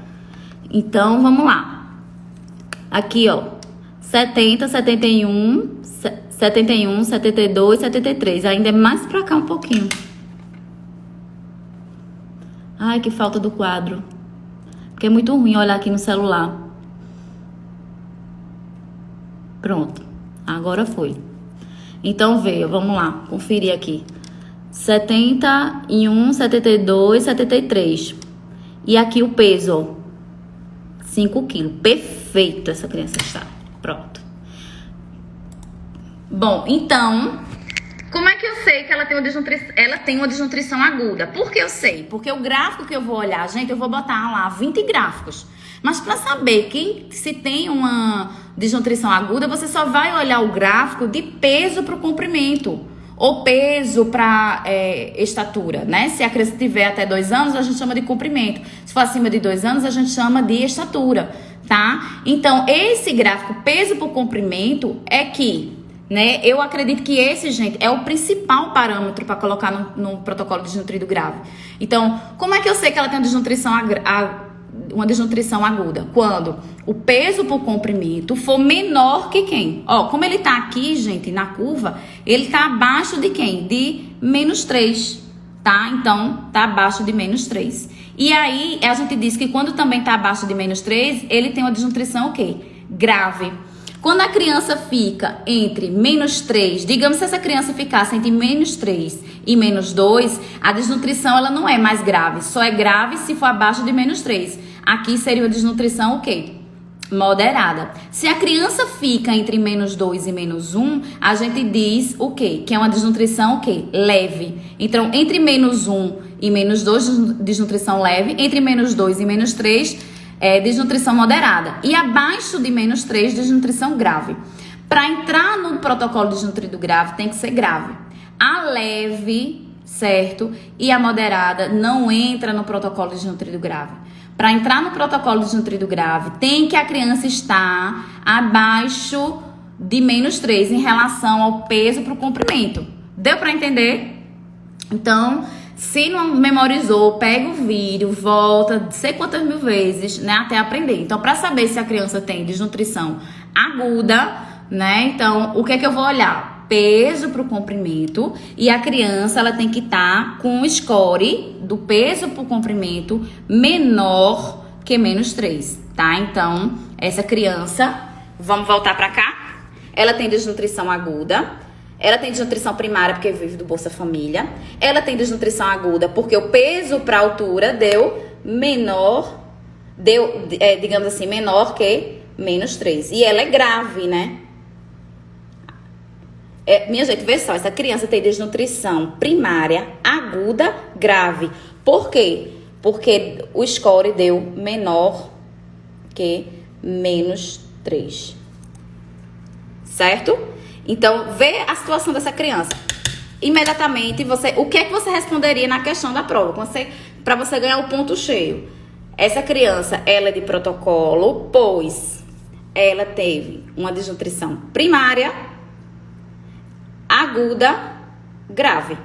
Então, vamos lá. Aqui, ó. 70, 71, 71, 72, 73. Ainda é mais pra cá um pouquinho. Ai, que falta do quadro. Porque é muito ruim olhar aqui no celular. Pronto. Agora foi. Então, veio, vamos lá, conferir aqui. 71, 72, 73. E aqui o peso, ó. 5 quilos. Perfeito essa criança está. Pronto. Bom, então, como é que eu sei que ela tem uma desnutrição aguda? Por que eu sei? Porque o gráfico que eu vou olhar, gente, eu vou botar lá 20 gráficos. Mas para saber se tem uma desnutrição aguda, você só vai olhar o gráfico de peso para o comprimento ou peso para estatura, né? Se a criança tiver até 2 anos, a gente chama de comprimento. Se for acima de 2 anos, a gente chama de estatura, tá? Então, esse gráfico peso por comprimento é que, né? Eu acredito que esse, gente, é o principal parâmetro para colocar no protocolo de desnutrido grave. Então, como é que eu sei que ela tem uma desnutrição aguda? Quando o peso por comprimento for menor que quem? Ó, como ele tá aqui, gente, na curva, ele tá abaixo de quem? De -3, tá? Então, tá abaixo de -3. E aí, a gente diz que quando também tá abaixo de -3, ele tem uma desnutrição o quê? Grave. Quando a criança fica entre -3, digamos se essa criança ficasse entre -3 e -2, a desnutrição ela não é mais grave, só é grave se for abaixo de -3. Aqui seria uma desnutrição o quê? Moderada. Se a criança fica entre -2 e -1, a gente diz o quê? Que é uma desnutrição o quê? Leve. Então, entre -1 e -2, desnutrição leve. Entre -2 e -3, desnutrição moderada. E abaixo de -3, desnutrição grave. Para entrar no protocolo de desnutrido grave, tem que ser grave. A leve, certo? E a moderada não entra no protocolo de desnutrido grave. Para entrar no protocolo de desnutrido grave, tem que a criança estar abaixo de -3 em relação ao peso para o comprimento. Deu para entender? Então, se não memorizou, pega o vídeo, volta, não sei quantas mil vezes, né, até aprender. Então, para saber se a criança tem desnutrição aguda, né, então, o que é que eu vou olhar? Peso para o comprimento, e a criança ela tem que estar com o score do peso para o comprimento menor que -3, tá? Então, essa criança, vamos voltar para cá, ela tem desnutrição aguda, ela tem desnutrição primária porque vive do Bolsa Família, ela tem desnutrição aguda porque o peso para a altura digamos assim, menor que -3, e ela é grave, né? Minha gente, vê só, essa criança tem desnutrição primária, aguda, grave. Por quê? Porque o score deu menor que -3. Certo? Então, vê a situação dessa criança. Imediatamente, o que é que você responderia na questão da prova? Para você ganhar o ponto cheio. Essa criança, ela é de protocolo, pois ela teve uma desnutrição primária, aguda, grave.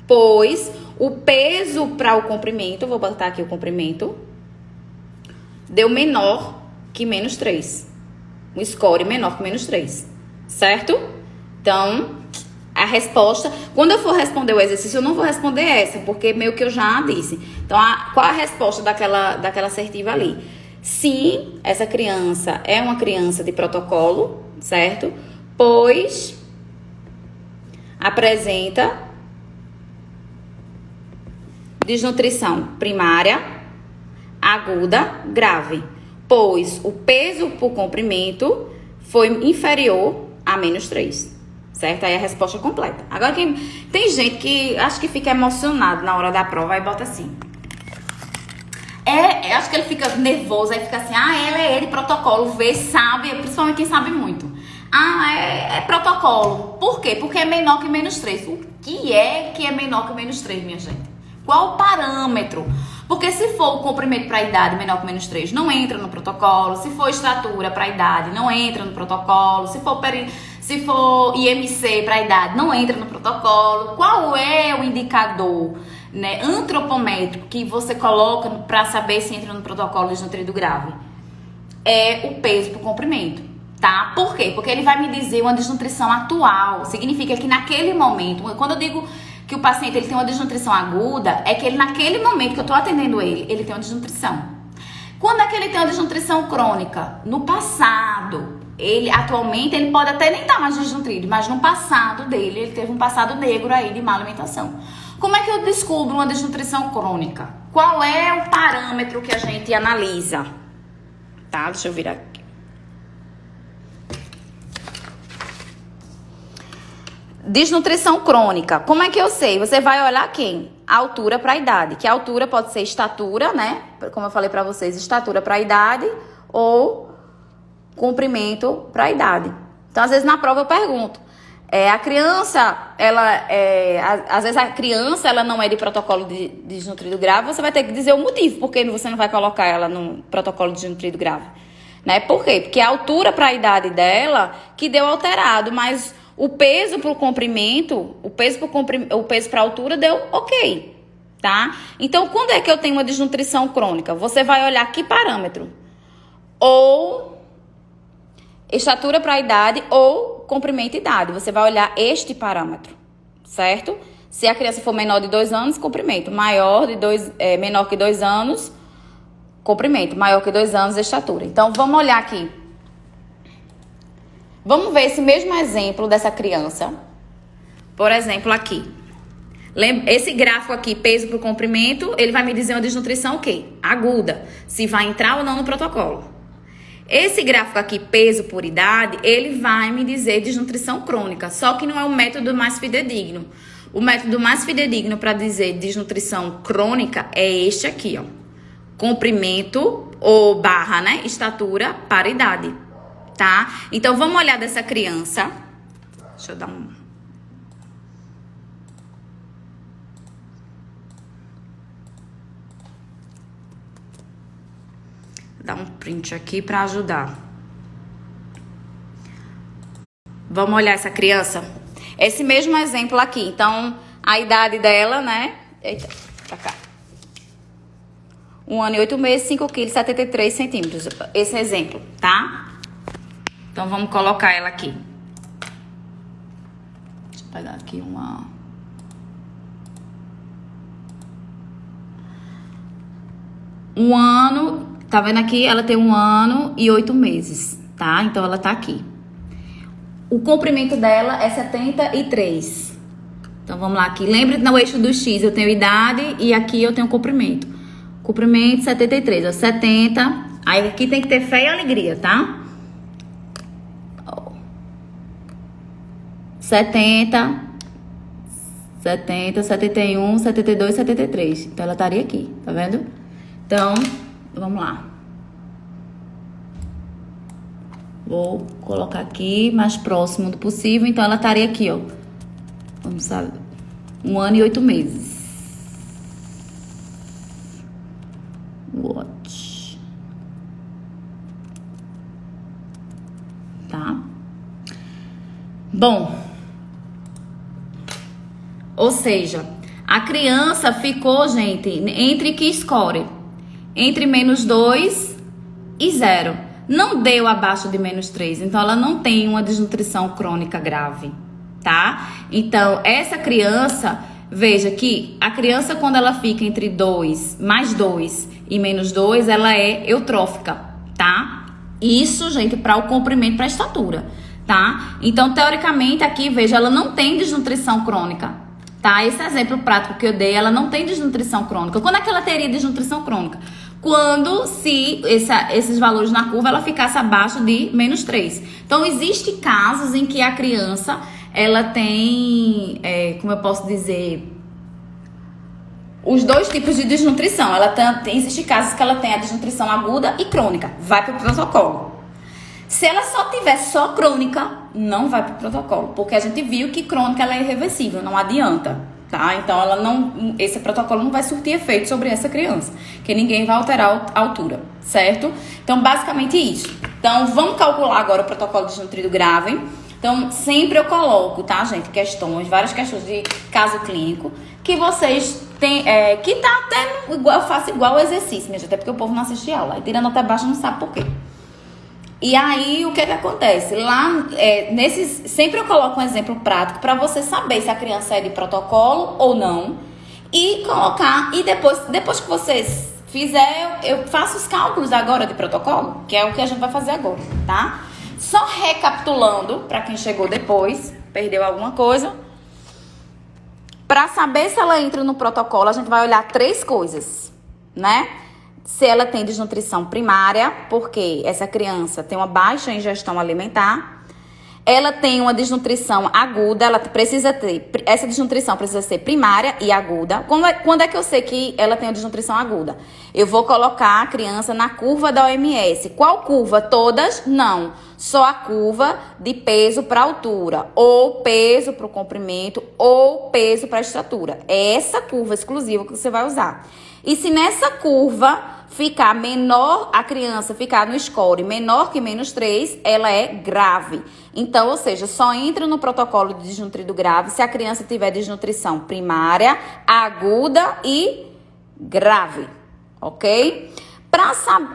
Pois o peso para o comprimento, vou botar aqui o comprimento, deu menor que -3. Um score menor que -3. certo? Então, a resposta, quando eu for responder o exercício, eu não vou responder essa, porque meio que eu já disse. Então, qual a resposta daquela assertiva ali? Sim, essa criança é uma criança de protocolo, certo? Pois apresenta desnutrição primária, aguda, grave, pois o peso por comprimento foi inferior a -3, certo? Aí a resposta completa. Agora, tem gente que acho que fica emocionado na hora da prova e bota assim. Acho que ele fica nervoso, aí fica assim, ela é de protocolo, vê, sabe, principalmente quem sabe muito. É protocolo. Por quê? Porque é menor que -3. O que é menor que -3, minha gente? Qual o parâmetro? Porque se for o comprimento para a idade menor que -3, não entra no protocolo. Se for estatura para a idade, não entra no protocolo. Se for IMC para a idade, não entra no protocolo. Qual é o indicador, né, antropométrico que você coloca para saber se entra no protocolo de desnutrido grave? É o peso por comprimento, tá? Por quê? Porque ele vai me dizer uma desnutrição atual. Significa que naquele momento, quando eu digo que o paciente ele tem uma desnutrição aguda, é que ele naquele momento que eu tô atendendo ele tem uma desnutrição. Quando é que ele tem uma desnutrição crônica? No passado. Atualmente, ele pode até nem estar mais desnutrido, mas no passado dele, ele teve um passado negro aí de má alimentação. Como é que eu descubro uma desnutrição crônica? Qual é o parâmetro que a gente analisa? Tá, deixa eu virar aqui. Desnutrição crônica. Como é que eu sei? Você vai olhar quem? A altura para a idade. Que a altura pode ser estatura, né? Como eu falei para vocês, estatura para a idade ou comprimento para a idade. Então, às vezes na prova eu pergunto. A criança, às vezes a criança, ela não é de protocolo de desnutrido grave, você vai ter que dizer o motivo, porque você não vai colocar ela no protocolo de desnutrido grave, né? Por quê? Porque a altura para a idade dela que deu alterado, mas o peso para o comprimento, o peso para a altura deu ok, tá? Então, quando é que eu tenho uma desnutrição crônica? Você vai olhar que parâmetro? Ou estatura para a idade ou comprimento e idade. Você vai olhar este parâmetro, certo? Se a criança for menor de 2 anos, comprimento. Menor que 2 anos, comprimento. Maior que 2 anos, estatura. Então, vamos olhar aqui. Vamos ver esse mesmo exemplo dessa criança. Por exemplo, aqui. Esse gráfico aqui, peso por comprimento, ele vai me dizer uma desnutrição o quê? Aguda. Se vai entrar ou não no protocolo. Esse gráfico aqui, peso por idade, ele vai me dizer desnutrição crônica. Só que não é o método mais fidedigno. O método mais fidedigno para dizer desnutrição crônica é este aqui, ó. Comprimento ou barra, né? Estatura para idade. Tá? Então, vamos olhar dessa criança. Deixa eu dar um print aqui para ajudar. Vamos olhar essa criança? Esse mesmo exemplo aqui. Então, a idade dela, né? Eita, pra cá. 1 ano e 8 meses, 5 quilos, 73 centímetros. Esse exemplo, tá? Então, vamos colocar ela aqui. Deixa eu pegar aqui uma... Um ano, tá vendo aqui? Ela tem 1 ano e 8 meses, tá? Então, ela tá aqui. O comprimento dela é 73. Então, vamos lá aqui. Lembre, no eixo do X eu tenho idade e aqui eu tenho comprimento. Comprimento 73, ó, 70. Aí, aqui tem que ter fé e alegria, tá? 70, 71, 72, 73. Então, ela estaria aqui, tá vendo? Então, vamos lá. Vou colocar aqui, mais próximo do possível. Então, ela estaria aqui, ó. Vamos saber. 1 ano e 8 meses. Watch. Tá? Bom... Ou seja, a criança ficou, gente, entre que score? Entre -2 e 0. não deu abaixo de -3, então ela não tem uma desnutrição crônica grave, tá? Então, essa criança, veja que a criança, quando ela fica entre 2, mais 2 e -2, ela é eutrófica, tá? Isso, gente, para o comprimento, para a estatura, tá? Então, teoricamente, aqui, veja, ela não tem desnutrição crônica, tá? Esse exemplo prático que eu dei, ela não tem desnutrição crônica. Quando é que ela teria desnutrição crônica? Quando, se esses valores na curva, ela ficasse abaixo de -3. Então, existem casos em que a criança, ela tem, como eu posso dizer, os dois tipos de desnutrição. Existem casos que ela tem a desnutrição aguda e crônica. Vai para o protocolo. Se ela só tiver só crônica, não vai para o protocolo. Porque a gente viu que crônica ela é irreversível, não adianta, tá? Então, esse protocolo não vai surtir efeito sobre essa criança. Que ninguém vai alterar a altura, certo? Então, basicamente isso. Então, vamos calcular agora o protocolo de desnutrido grave. Então, sempre eu coloco, tá, gente? Várias questões de caso clínico, que vocês têm, que tá até igual, eu faço igual o exercício, minha gente, até porque o povo não assiste aula. Aí tira nota baixa, não sabe por quê. E aí, o que acontece? Lá, sempre eu coloco um exemplo prático para você saber se a criança é de protocolo ou não. E colocar, e depois que vocês fizer, eu faço os cálculos agora de protocolo, que é o que a gente vai fazer agora, tá? Só recapitulando, para quem chegou depois, perdeu alguma coisa. Para saber se ela entra no protocolo, a gente vai olhar 3 coisas, né? Se ela tem desnutrição primária, porque essa criança tem uma baixa ingestão alimentar. Ela tem uma desnutrição aguda, essa desnutrição precisa ser primária e aguda. Quando é que eu sei que ela tem a desnutrição aguda? Eu vou colocar a criança na curva da OMS. Qual curva? Todas? Não. Só a curva de peso para altura, ou peso para o comprimento, ou peso para a estatura. É essa curva exclusiva que você vai usar. E se nessa curva ficar menor, a criança ficar no score menor que -3, ela é grave. Então, ou seja, só entra no protocolo de desnutrido grave se a criança tiver desnutrição primária, aguda e grave, ok?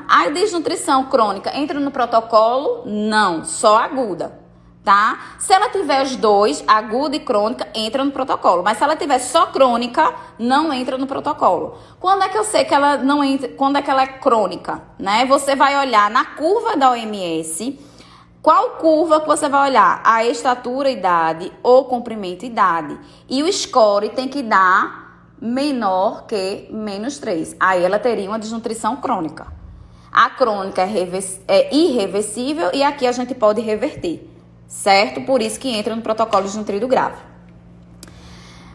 A desnutrição crônica entra no protocolo? Não, só aguda, tá? Se ela tiver os dois, aguda e crônica, entra no protocolo. Mas se ela tiver só crônica, não entra no protocolo. Quando é que eu sei que ela não entra? Quando é que ela é crônica, né? Você vai olhar na curva da OMS. Qual curva que você vai olhar? A estatura, idade ou comprimento, idade. E o score tem que dar menor que -3. Aí ela teria uma desnutrição crônica. A crônica é irreversível e aqui a gente pode reverter. Certo? Por isso que entra no protocolo de desnutrido grave.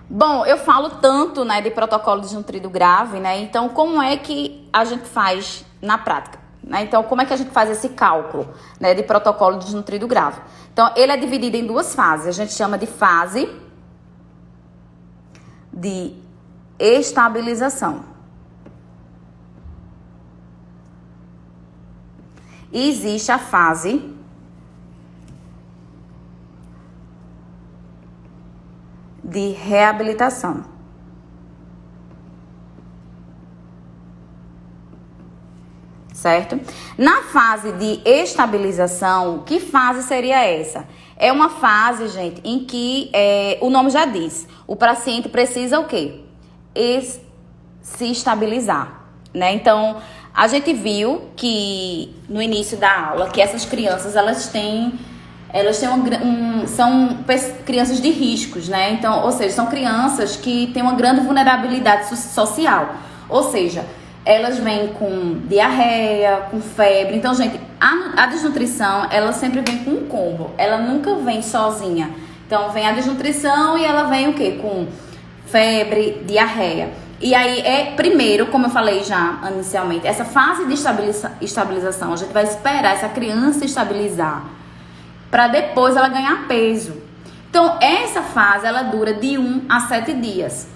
Bom, eu falo tanto, né, de protocolo de desnutrido grave, né? Então, como é que a gente faz na prática? Né? Então, como é que a gente faz esse cálculo, né, de protocolo de desnutrido grave? Então, ele é dividido em 2 fases. A gente chama de fase de estabilização. E existe a fase de reabilitação. Certo? Na fase de estabilização, que fase seria essa? É uma fase, gente, em que o nome já diz, o paciente precisa o quê? Se estabilizar, né? Então, a gente viu que no início da aula que essas crianças são crianças de riscos, né? Então, ou seja, são crianças que têm uma grande vulnerabilidade social. Ou seja, elas vêm com diarreia, com febre. Então, gente, a desnutrição, ela sempre vem com um combo. Ela nunca vem sozinha. Então, vem a desnutrição e ela vem o quê? Com febre, diarreia. E aí, primeiro, como eu falei já inicialmente, essa fase de estabilização, a gente vai esperar essa criança estabilizar para depois ela ganhar peso. Então, essa fase, ela dura de 1 a 7 dias.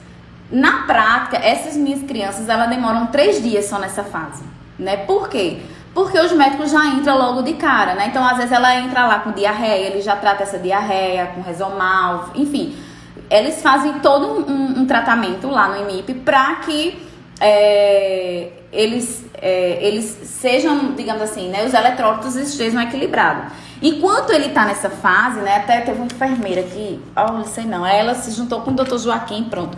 Na prática, essas minhas crianças, elas demoram 3 dias só nessa fase, né? Por quê? Porque os médicos já entram logo de cara, né? Então, às vezes, ela entra lá com diarreia, eles já tratam essa diarreia com Resomal, enfim. Eles fazem todo um tratamento lá no IMIP para que eles eles sejam, digamos assim, né, os eletrólitos estejam equilibrados. Enquanto ele tá nessa fase, né, até teve uma enfermeira que, não sei não, ela se juntou com o Dr. Joaquim, pronto.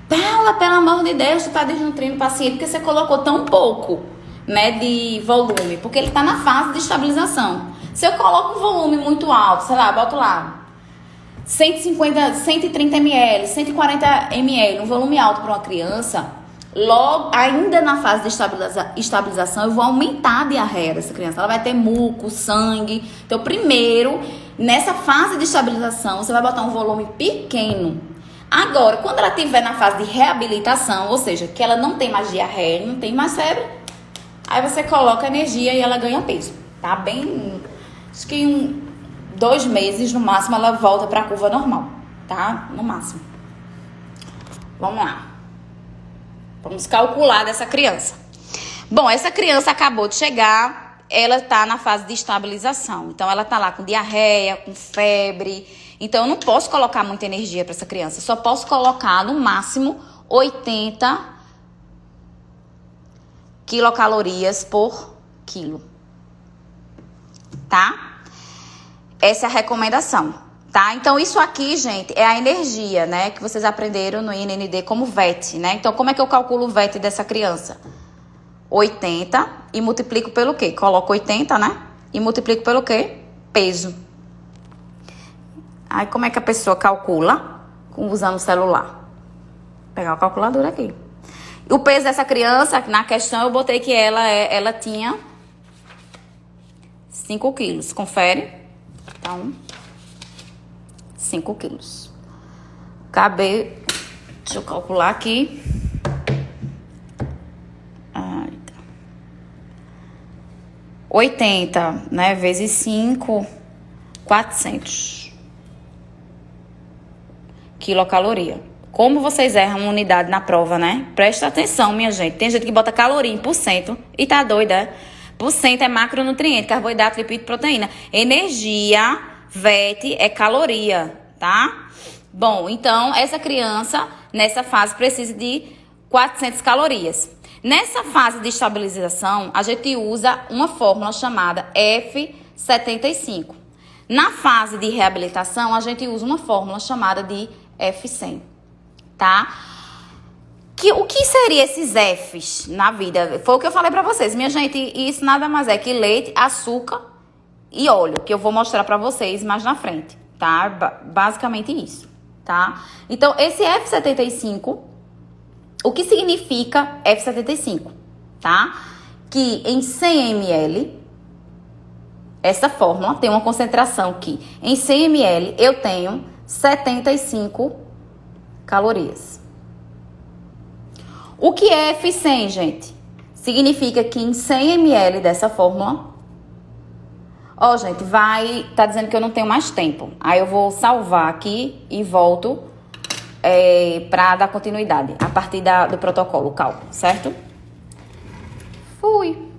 Paula, pelo amor de Deus, tu tá desnutrindo o paciente porque você colocou tão pouco, né, de volume, porque ele tá na fase de estabilização. Se eu coloco um volume muito alto, sei lá, boto lá 150, 130 ml, 140 ml, um volume alto para uma criança, logo, ainda na fase de estabilização, eu vou aumentar a diarreia dessa criança. Ela vai ter muco, sangue. Então, primeiro, nessa fase de estabilização, você vai botar um volume pequeno. Agora, quando ela estiver na fase de reabilitação, ou seja, que ela não tem mais diarreia, não tem mais febre, aí você coloca energia e ela ganha peso, tá? Bem, acho que em 2 meses, no máximo, ela volta para a curva normal, tá? No máximo. Vamos lá. Vamos calcular dessa criança. Bom, essa criança acabou de chegar, ela tá na fase de estabilização. Então, ela tá lá com diarreia, com febre. Então, eu não posso colocar muita energia para essa criança. Só posso colocar, no máximo, 80 quilocalorias por quilo. Tá? Essa é a recomendação, tá? Então, isso aqui, gente, é a energia, né? Que vocês aprenderam no INND como VET, né? Então, como é que eu calculo o VET dessa criança? 80 e multiplico pelo quê? Coloco 80, né? E multiplico pelo quê? Peso. Aí, como é que a pessoa calcula? Usando o celular. Vou pegar o calculador aqui. O peso dessa criança, na questão, eu botei que ela tinha 5 quilos. Confere? Então, 5 quilos. Deixa eu calcular aqui. 80, né? Vezes 5, 400 quilocaloria. Como vocês erram uma unidade na prova, né? Presta atenção, minha gente. Tem gente que bota caloria em porcento e tá doida. Porcento é macronutriente, carboidrato, lipídio, proteína. Energia, VET, é caloria, tá? Bom, então, essa criança, nessa fase, precisa de 400 calorias. Nessa fase de estabilização, a gente usa uma fórmula chamada F75. Na fase de reabilitação, a gente usa uma fórmula chamada de F100, tá? O que seriam esses Fs na vida? Foi o que eu falei pra vocês. Minha gente, isso nada mais é que leite, açúcar e óleo, que eu vou mostrar pra vocês mais na frente, tá? Basicamente isso, tá? Então, esse F75, o que significa F75, tá? Que em 100 ml, essa fórmula tem uma concentração que em 100 ml eu tenho 75 calorias. O que é F100, gente? Significa que em 100 ml dessa fórmula... gente, tá dizendo que eu não tenho mais tempo. Aí eu vou salvar aqui e volto para dar continuidade a partir do protocolo, cálculo, certo? Fui!